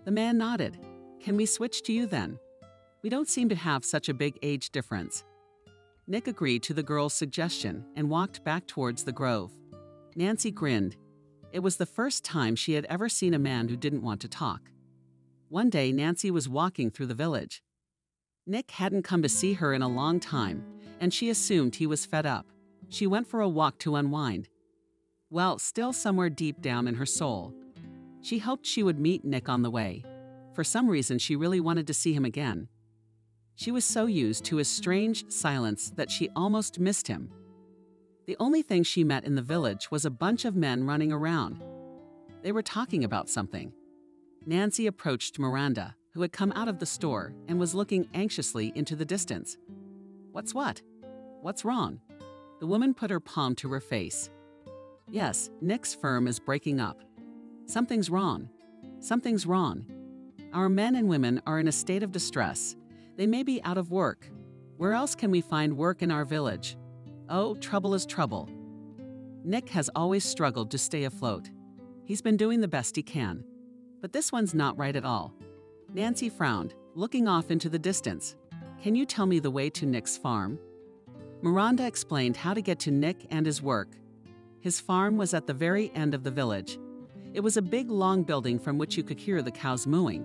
S2: The man nodded. Can we switch to you then? We don't seem to have such a big age difference. Nick agreed to the girl's suggestion and walked back towards the grove. Nancy grinned. It was the first time she had ever seen a man who didn't want to talk. One day, Nancy was walking through the village. Nick hadn't come to see her in a long time, and she assumed he was fed up. She went for a walk to unwind. Well, still somewhere deep down in her soul, she hoped she would meet Nick on the way. For some reason, she really wanted to see him again. She was so used to his strange silence that she almost missed him. The only thing she met in the village was a bunch of men running around. They were talking about something. Nancy approached Miranda, who had come out of the store and was looking anxiously into the distance. What's what? What's wrong? The woman put her palm to her face. Yes, Nick's firm is breaking up. Something's wrong. Something's wrong. Our men and women are in a state of distress. They may be out of work. Where else can we find work in our village? Oh, trouble is trouble. Nick has always struggled to stay afloat. He's been doing the best he can. But this one's not right at all. Nancy frowned, looking off into the distance. Can you tell me the way to Nick's farm? Miranda explained how to get to Nick and his work. His farm was at the very end of the village. It was a big, long building from which you could hear the cows mooing.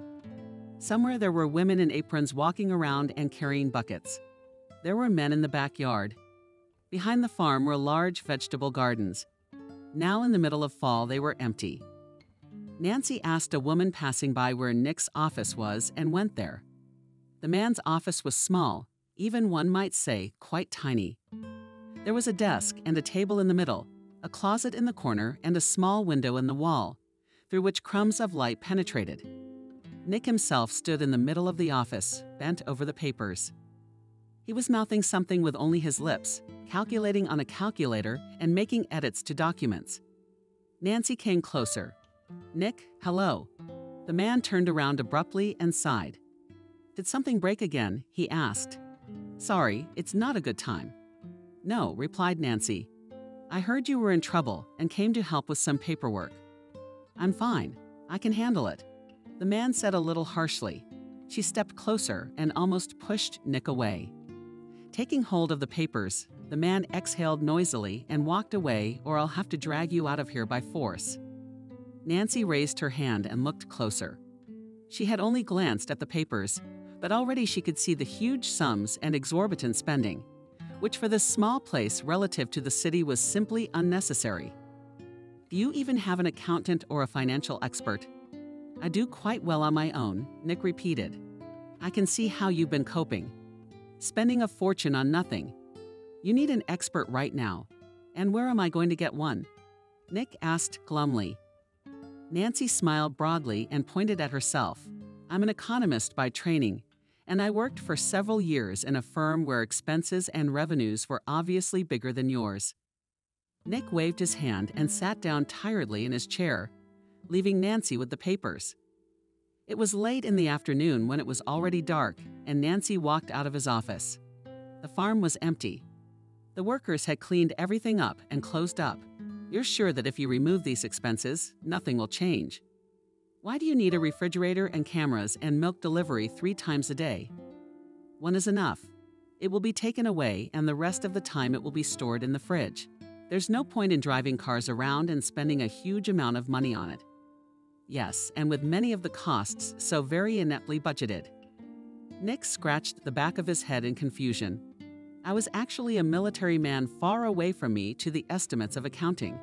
S2: Somewhere there were women in aprons walking around and carrying buckets. There were men in the backyard. Behind the farm were large vegetable gardens. Now in the middle of fall, they were empty. Nancy asked a woman passing by where Nick's office was and went there. The man's office was small, even one might say quite tiny. There was a desk and a table in the middle, a closet in the corner, and a small window in the wall, through which crumbs of light penetrated. Nick himself stood in the middle of the office, bent over the papers. He was mouthing something with only his lips, calculating on a calculator and making edits to documents. Nancy came closer. Nick, hello. The man turned around abruptly and sighed. Did something break again? He asked. Sorry, it's not a good time. No, replied Nancy. I heard you were in trouble and came to help with some paperwork. I'm fine. I can handle it. The man said a little harshly. She stepped closer and almost pushed Nick away. Taking hold of the papers, the man exhaled noisily and walked away, or I'll have to drag you out of here by force. Nancy raised her hand and looked closer. She had only glanced at the papers, but already she could see the huge sums and exorbitant spending, which for this small place relative to the city was simply unnecessary. Do you even have an accountant or a financial expert? I do quite well on my own, Nick repeated. I can see how you've been coping. Spending a fortune on nothing. You need an expert right now. And where am I going to get one? Nick asked glumly. Nancy smiled broadly and pointed at herself. I'm an economist by training, and I worked for several years in a firm where expenses and revenues were obviously bigger than yours. Nick waved his hand and sat down tiredly in his chair, leaving Nancy with the papers. It was late in the afternoon when it was already dark, and Nancy walked out of his office. The farm was empty. The workers had cleaned everything up and closed up. You're sure that if you remove these expenses, nothing will change. Why do you need a refrigerator and cameras and milk delivery 3 times a day? One is enough. It will be taken away, and the rest of the time it will be stored in the fridge. There's no point in driving cars around and spending a huge amount of money on it. Yes, and with many of the costs so very ineptly budgeted. Nick scratched the back of his head in confusion. I was actually a military man far away from me to the estimates of accounting.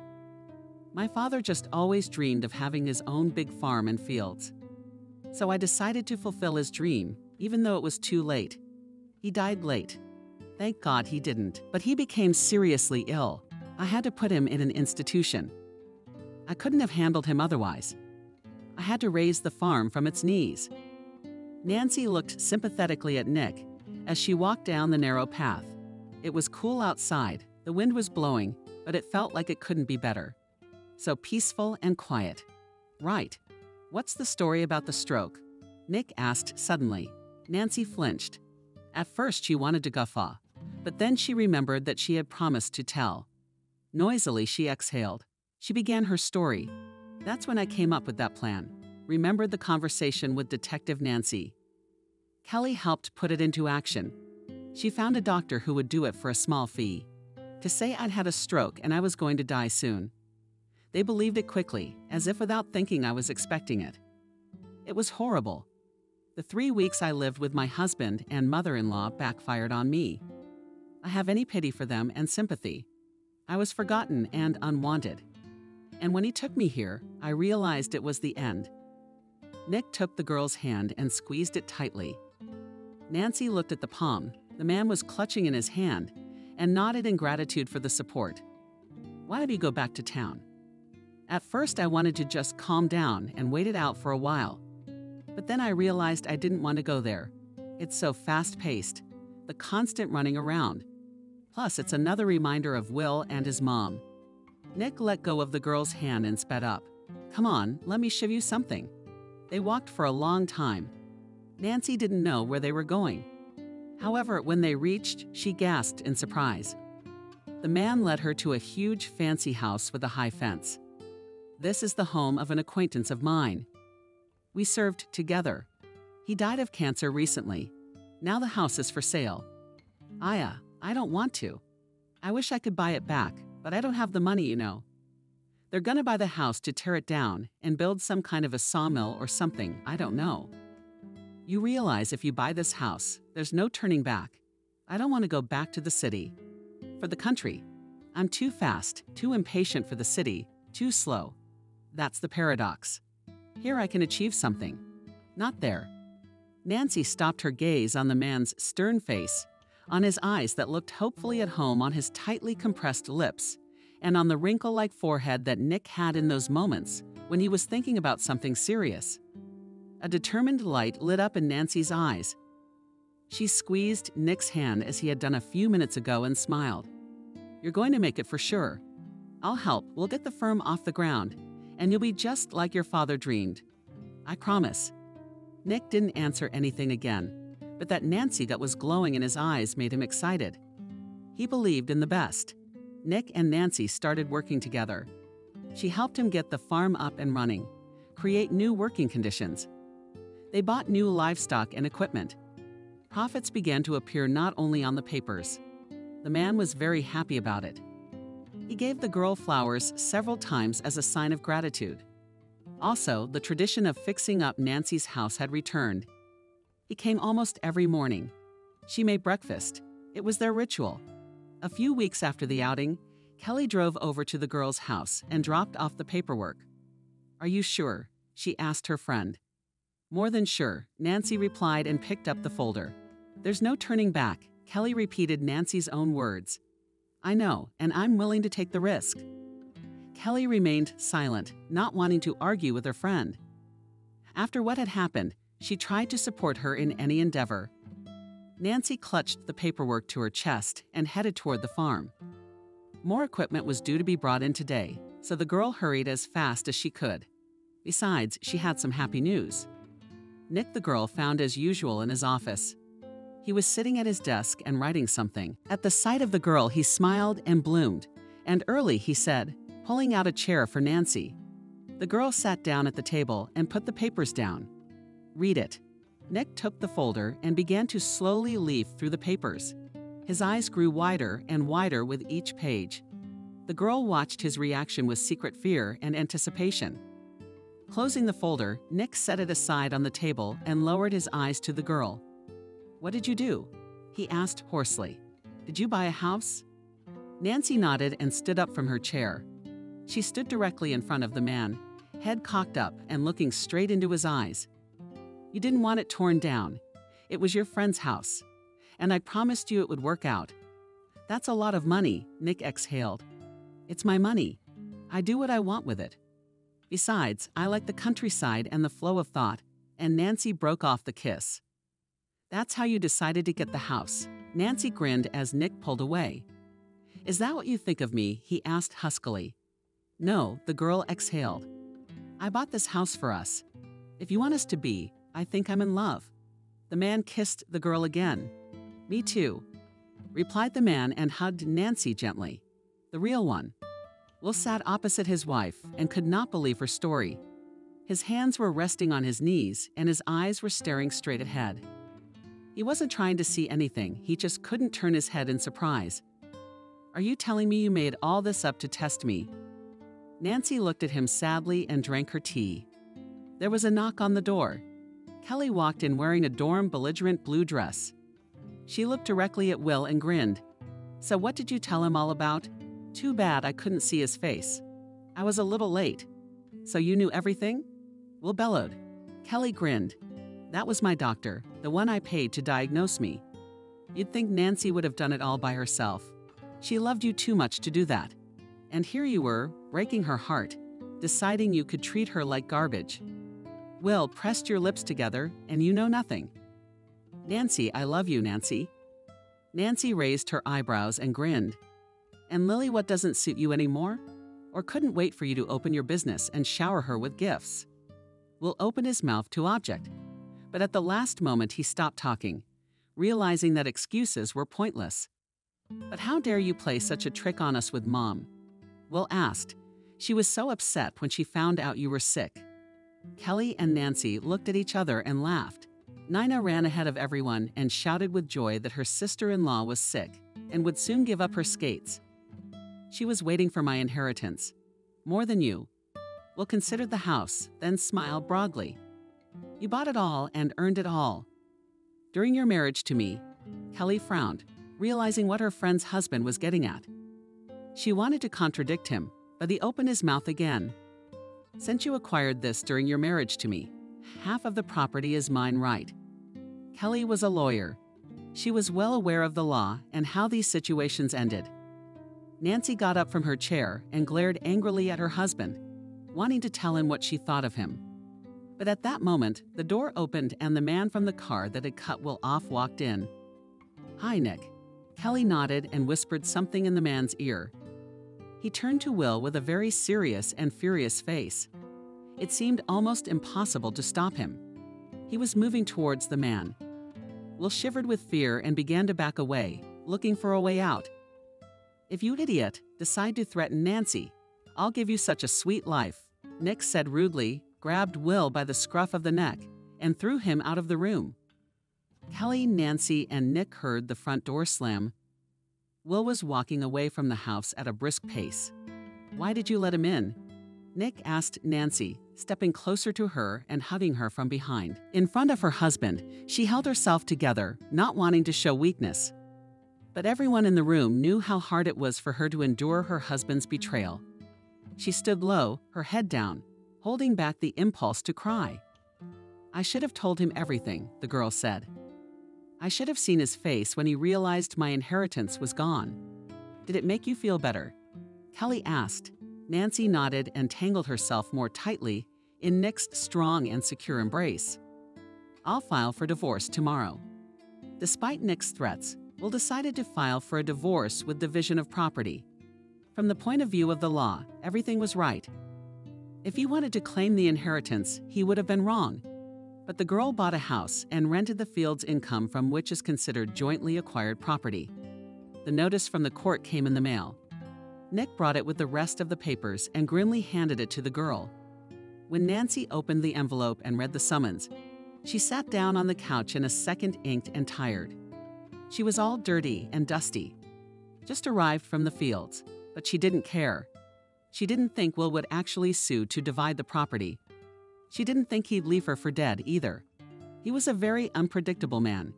S2: My father just always dreamed of having his own big farm and fields. So I decided to fulfill his dream, even though it was too late. He died late. Thank God he didn't, but he became seriously ill. I had to put him in an institution. I couldn't have handled him otherwise. I had to raise the farm from its knees. Nancy looked sympathetically at Nick as she walked down the narrow path. It was cool outside, the wind was blowing, but it felt like it couldn't be better. So peaceful and quiet. Right. What's the story about the stroke? Nick asked suddenly. Nancy flinched. At first she wanted to guffaw, but then she remembered that she had promised to tell. Noisily she exhaled. She began her story. That's when I came up with that plan. Remembered the conversation with Detective Nancy. Kelly helped put it into action. She found a doctor who would do it for a small fee. To say I'd had a stroke and I was going to die soon. They believed it quickly, as if without thinking I was expecting it. It was horrible. The 3 weeks I lived with my husband and mother-in-law backfired on me. I have any pity for them and sympathy. I was forgotten and unwanted. And when he took me here, I realized it was the end. Nick took the girl's hand and squeezed it tightly. Nancy looked at the palm the man was clutching in his hand and nodded in gratitude for the support. "Why don't you go back to town?" At first, I wanted to just calm down and wait it out for a while. But then I realized I didn't want to go there. It's so fast-paced, the constant running around. Plus, it's another reminder of Will and his mom. Nick let go of the girl's hand and sped up. "Come on, let me show you something." They walked for a long time. Nancy didn't know where they were going. However, when they reached, she gasped in surprise. The man led her to a huge, fancy house with a high fence. "This is the home of an acquaintance of mine. We served together. He died of cancer recently. Now the house is for sale." "Aya, I don't want to. I wish I could buy it back, but I don't have the money, you know." "They're gonna buy the house to tear it down and build some kind of a sawmill or something, I don't know. You realize if you buy this house, there's no turning back. I don't want to go back to the city. For the country. I'm too fast, too impatient for the city, too slow. That's the paradox. Here I can achieve something. Not there." Nancy stopped her gaze on the man's stern face, on his eyes that looked hopefully at home on his tightly compressed lips, and on the wrinkle-like forehead that Nick had in those moments when he was thinking about something serious. A determined light lit up in Nancy's eyes. She squeezed Nick's hand as he had done a few minutes ago and smiled. "You're going to make it for sure. I'll help. We'll get the firm off the ground, and you'll be just like your father dreamed. I promise." Nick didn't answer anything again, but that Nancy that was glowing in his eyes made him excited. He believed in the best. Nick and Nancy started working together. She helped him get the farm up and running, create new working conditions. They bought new livestock and equipment. Profits began to appear not only on the papers. The man was very happy about it. He gave the girl flowers several times as a sign of gratitude. Also, the tradition of fixing up Nancy's house had returned. He came almost every morning. She made breakfast. It was their ritual. A few weeks after the outing, Kelly drove over to the girl's house and dropped off the paperwork. "Are you sure?" she asked her friend. "More than sure," Nancy replied and picked up the folder. "There's no turning back," Kelly repeated Nancy's own words. "I know, and I'm willing to take the risk." Kelly remained silent, not wanting to argue with her friend. After what had happened, she tried to support her in any endeavor. Nancy clutched the paperwork to her chest and headed toward the farm. More equipment was due to be brought in today, so the girl hurried as fast as she could. Besides, she had some happy news. Nick the girl found as usual in his office. He was sitting at his desk and writing something. At the sight of the girl, he smiled and bloomed, and early, he said, pulling out a chair for Nancy. The girl sat down at the table and put the papers down. "Read it." Nick took the folder and began to slowly leaf through the papers. His eyes grew wider and wider with each page. The girl watched his reaction with secret fear and anticipation. Closing the folder, Nick set it aside on the table and lowered his eyes to the girl. "What did you do?" he asked hoarsely. "Did you buy a house?" Nancy nodded and stood up from her chair. She stood directly in front of the man, head cocked up and looking straight into his eyes. "You didn't want it torn down. It was your friend's house. And I promised you it would work out." "That's a lot of money," Nick exhaled. "It's my money. I do what I want with it. Besides, I like the countryside and the flow of thought," and Nancy broke off the kiss. "That's how you decided to get the house." Nancy grinned as Nick pulled away. "Is that what you think of me?" he asked huskily. "No," the girl exhaled. "I bought this house for us. If you want us to be, I think I'm in love." The man kissed the girl again. "Me too," replied the man and hugged Nancy gently. "The real one." Will sat opposite his wife and could not believe her story. His hands were resting on his knees and his eyes were staring straight ahead. He wasn't trying to see anything, he just couldn't turn his head in surprise. Are you telling me you made all this up to test me? Nancy looked at him sadly and drank her tea. There was a knock on the door. Kelly walked in wearing a dorm belligerent blue dress. She looked directly at Will and grinned. So what did you tell him all about? Too bad I couldn't see his face. I was a little late. So you knew everything? Will bellowed. Kelly grinned. That was my doctor, the one I paid to diagnose me. You'd think Nancy would have done it all by herself. She loved you too much to do that. And here you were, breaking her heart, deciding you could treat her like garbage. Will pressed your lips together, and you know nothing. Nancy, I love you, Nancy. Nancy raised her eyebrows and grinned. And Lily, what doesn't suit you anymore? Or couldn't wait for you to open your business and shower her with gifts? Will opened his mouth to object, but at the last moment he stopped talking, realizing that excuses were pointless. But how dare you play such a trick on us with Mom? Will asked. She was so upset when she found out you were sick. Kelly and Nancy looked at each other and laughed. Nina ran ahead of everyone and shouted with joy that her sister-in-law was sick and would soon give up her skates. She was waiting for my inheritance. More than you. Will considered the house, then smiled broadly. You bought it all and earned it all. During your marriage to me, Kelly frowned, realizing what her friend's husband was getting at. She wanted to contradict him, but he opened his mouth again. Since you acquired this during your marriage to me, half of the property is mine, right? Kelly was a lawyer. She was well aware of the law and how these situations ended. Nancy got up from her chair and glared angrily at her husband, wanting to tell him what she thought of him. But at that moment, the door opened and the man from the car that had cut Will off walked in. Hi, Nick. Kelly nodded and whispered something in the man's ear. He turned to Will with a very serious and furious face. It seemed almost impossible to stop him. He was moving towards the man. Will shivered with fear and began to back away, looking for a way out. If you idiot decide to threaten Nancy, I'll give you such a sweet life, Nick said rudely, grabbed Will by the scruff of the neck, and threw him out of the room. Kelly, Nancy, and Nick heard the front door slam. Will was walking away from the house at a brisk pace. Why did you let him in? Nick asked Nancy, stepping closer to her and hugging her from behind. In front of her husband, she held herself together, not wanting to show weakness. But everyone in the room knew how hard it was for her to endure her husband's betrayal. She stood low, her head down, holding back the impulse to cry. I should have told him everything, the girl said. I should have seen his face when he realized my inheritance was gone. Did it make you feel better? Kelly asked. Nancy nodded and tangled herself more tightly in Nick's strong and secure embrace. I'll file for divorce tomorrow. Despite Nick's threats, Will decided to file for a divorce with division of property. From the point of view of the law, everything was right. If he wanted to claim the inheritance, he would have been wrong. But the girl bought a house and rented the field's income from which is considered jointly acquired property. The notice from the court came in the mail. Nick brought it with the rest of the papers and grimly handed it to the girl. When Nancy opened the envelope and read the summons, she sat down on the couch in a second, inked and tired. She was all dirty and dusty. Just arrived from the fields, but she didn't care. She didn't think Will would actually sue to divide the property. She didn't think he'd leave her for dead either. He was a very unpredictable man.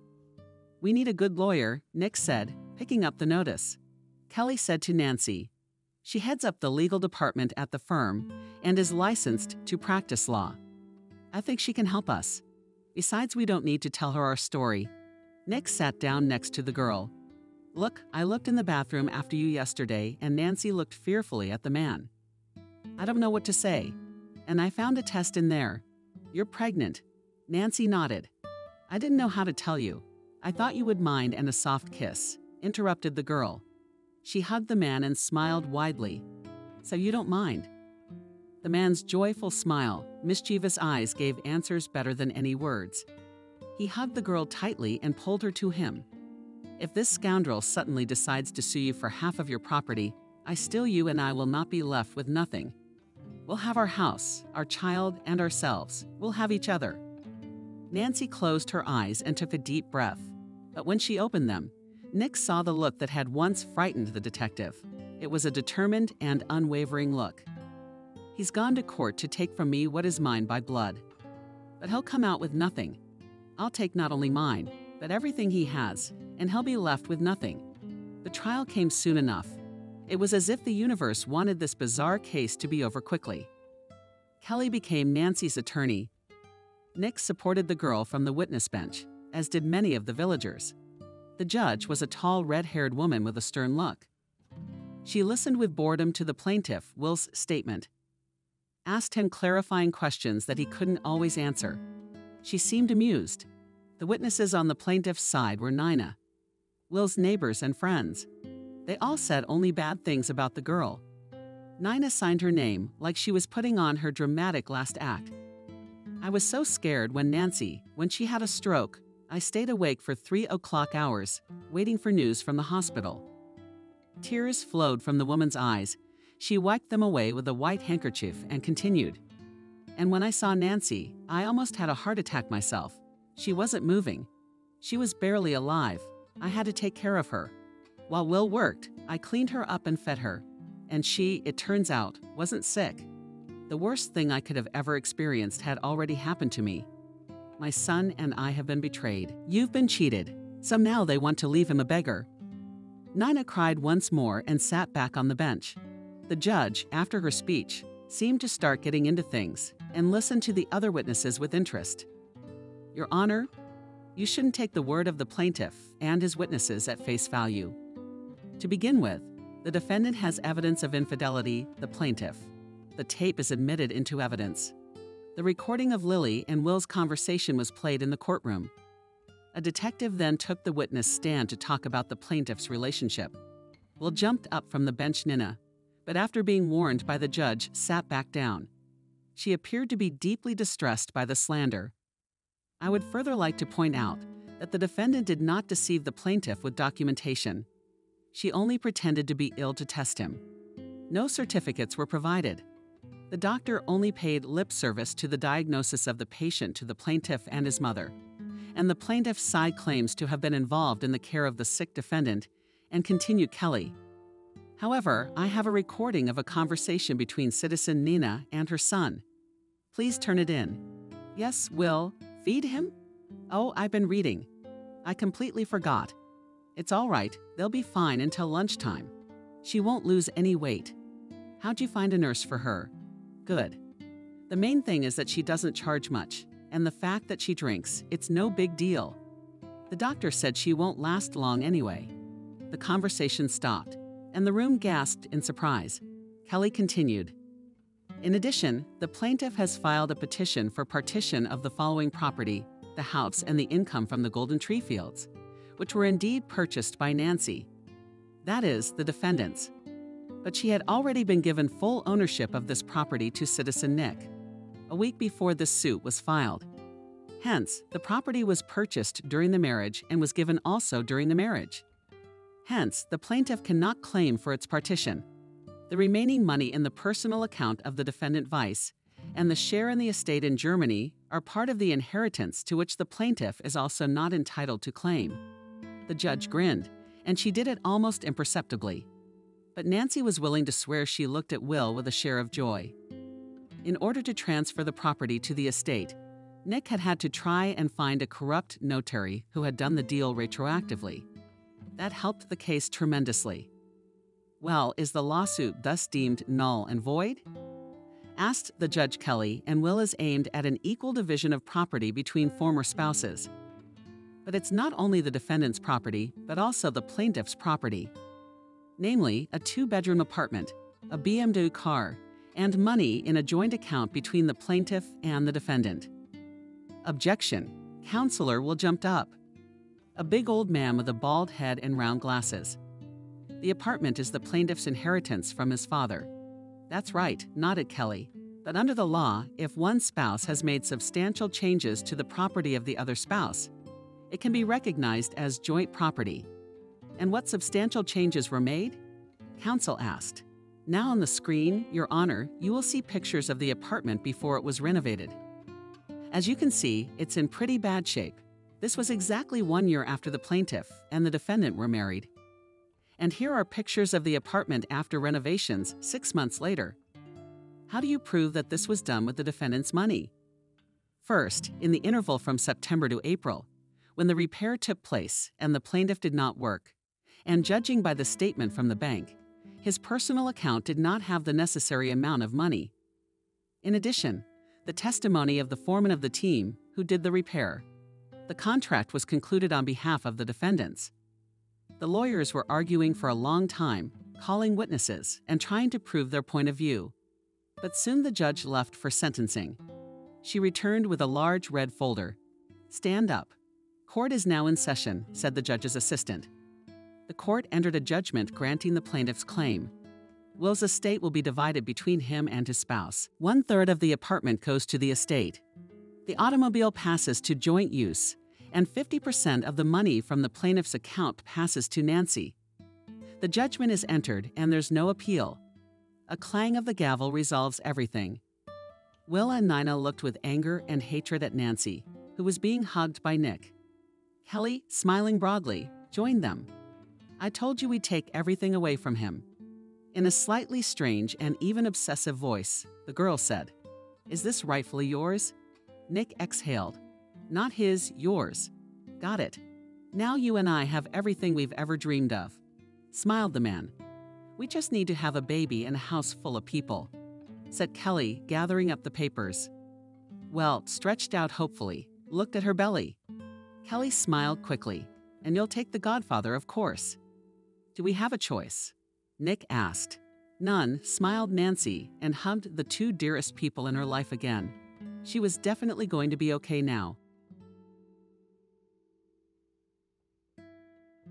S2: We need a good lawyer, Nick said, picking up the notice. Kelly said to Nancy, she heads up the legal department at the firm and is licensed to practice law. I think she can help us. Besides, we don't need to tell her our story. Nick sat down next to the girl. Look, I looked in the bathroom after you yesterday and Nancy looked fearfully at the man. I don't know what to say. And I found a test in there. You're pregnant. Nancy nodded. I didn't know how to tell you. I thought you would mind and a soft kiss, interrupted the girl. She hugged the man and smiled widely. So you don't mind? The man's joyful smile, mischievous eyes gave answers better than any words. He hugged the girl tightly and pulled her to him. If this scoundrel suddenly decides to sue you for half of your property, still you and I will not be left with nothing. We'll have our house, our child, and ourselves. We'll have each other." Nancy closed her eyes and took a deep breath. But when she opened them, Nick saw the look that had once frightened the detective. It was a determined and unwavering look. "He's gone to court to take from me what is mine by blood. But he'll come out with nothing. I'll take not only mine, but everything he has, and he'll be left with nothing." The trial came soon enough. It was as if the universe wanted this bizarre case to be over quickly. Kelly became Nancy's attorney. Nick supported the girl from the witness bench, as did many of the villagers. The judge was a tall, red-haired woman with a stern look. She listened with boredom to the plaintiff, Will's statement, asked him clarifying questions that he couldn't always answer. She seemed amused. The witnesses on the plaintiff's side were Nina, Will's neighbors and friends. They all said only bad things about the girl. Nina signed her name like she was putting on her dramatic last act. "I was so scared when she had a stroke, I stayed awake for 3 o'clock hours, waiting for news from the hospital." Tears flowed from the woman's eyes. She wiped them away with a white handkerchief and continued. "And when I saw Nancy, I almost had a heart attack myself. She wasn't moving. She was barely alive. I had to take care of her. While Will worked, I cleaned her up and fed her. And she, it turns out, wasn't sick. The worst thing I could have ever experienced had already happened to me. My son and I have been betrayed. You've been cheated. So now they want to leave him a beggar." Nina cried once more and sat back on the bench. The judge, after her speech, seemed to start getting into things and listened to the other witnesses with interest. "Your Honor, you shouldn't take the word of the plaintiff and his witnesses at face value. To begin with, the defendant has evidence of infidelity, the plaintiff. The tape is admitted into evidence. The recording of Lily and Will's conversation was played in the courtroom. A detective then took the witness stand to talk about the plaintiff's relationship. Will jumped up from the bench Nina, but after being warned by the judge, sat back down. She appeared to be deeply distressed by the slander. I would further like to point out that the defendant did not deceive the plaintiff with documentation. She only pretended to be ill to test him. No certificates were provided. The doctor only paid lip service to the diagnosis of the patient to the plaintiff and his mother, and the plaintiff's side claims to have been involved in the care of the sick defendant, and continued Kelly. However, I have a recording of a conversation between citizen Nina and her son. Please turn it in. Yes, Will, feed him? Oh, I've been reading. I completely forgot. It's all right, they'll be fine until lunchtime. She won't lose any weight. How'd you find a nurse for her? Good. The main thing is that she doesn't charge much, and the fact that she drinks, it's no big deal. The doctor said she won't last long anyway. The conversation stopped, and the room gasped in surprise. Kelly continued. In addition, the plaintiff has filed a petition for partition of the following property, the house and the income from the Golden Tree Fields, which were indeed purchased by Nancy. That is, the defendants. But she had already been given full ownership of this property to citizen Nick, a week before this suit was filed. Hence, the property was purchased during the marriage and was given also during the marriage. Hence, the plaintiff cannot claim for its partition. The remaining money in the personal account of the defendant Weiss and the share in the estate in Germany are part of the inheritance to which the plaintiff is also not entitled to claim. The judge grinned, and she did it almost imperceptibly. But Nancy was willing to swear she looked at Will with a share of joy. In order to transfer the property to the estate, Nick had had to try and find a corrupt notary who had done the deal retroactively. That helped the case tremendously. Well, is the lawsuit thus deemed null and void? Asked the Judge Kelly, and Will is aimed at an equal division of property between former spouses. But it's not only the defendant's property, but also the plaintiff's property. Namely, a 2-bedroom apartment, a BMW car, and money in a joint account between the plaintiff and the defendant. Objection. Counselor Will jumped up. A big old man with a bald head and round glasses. The apartment is the plaintiff's inheritance from his father. That's right, nodded Kelly. But under the law, if one spouse has made substantial changes to the property of the other spouse, it can be recognized as joint property. And what substantial changes were made? Counsel asked. Now on the screen, Your Honor, you will see pictures of the apartment before it was renovated. As you can see, it's in pretty bad shape. This was exactly 1 year after the plaintiff and the defendant were married. And here are pictures of the apartment after renovations 6 months later. How do you prove that this was done with the defendant's money? First, in the interval from September to April, when the repair took place and the plaintiff did not work, and judging by the statement from the bank, his personal account did not have the necessary amount of money. In addition, the testimony of the foreman of the team who did the repair, the contract was concluded on behalf of the defendants. The lawyers were arguing for a long time, calling witnesses and trying to prove their point of view. But soon the judge left for sentencing. She returned with a large red folder. "Stand up. Court is now in session," said the judge's assistant. The court entered a judgment granting the plaintiff's claim. Will's estate will be divided between him and his spouse. 1/3 of the apartment goes to the estate. The automobile passes to joint use, and 50% of the money from the plaintiff's account passes to Nancy. The judgment is entered and there's no appeal. A clang of the gavel resolves everything. Will and Nina looked with anger and hatred at Nancy, who was being hugged by Nick. Kelly, smiling broadly, joined them. "I told you we'd take everything away from him." In a slightly strange and even obsessive voice, the girl said, "Is this rightfully yours?" Nick exhaled. "Not his, yours." "Got it. Now you and I have everything we've ever dreamed of," smiled the man. "We just need to have a baby and a house full of people," said Kelly, gathering up the papers. Will stretched out hopefully, looked at her belly. Kelly smiled quickly. "And you'll take the godfather, of course." "Do we have a choice?" Nick asked. "None," smiled Nancy and hugged the 2 dearest people in her life again. She was definitely going to be okay now.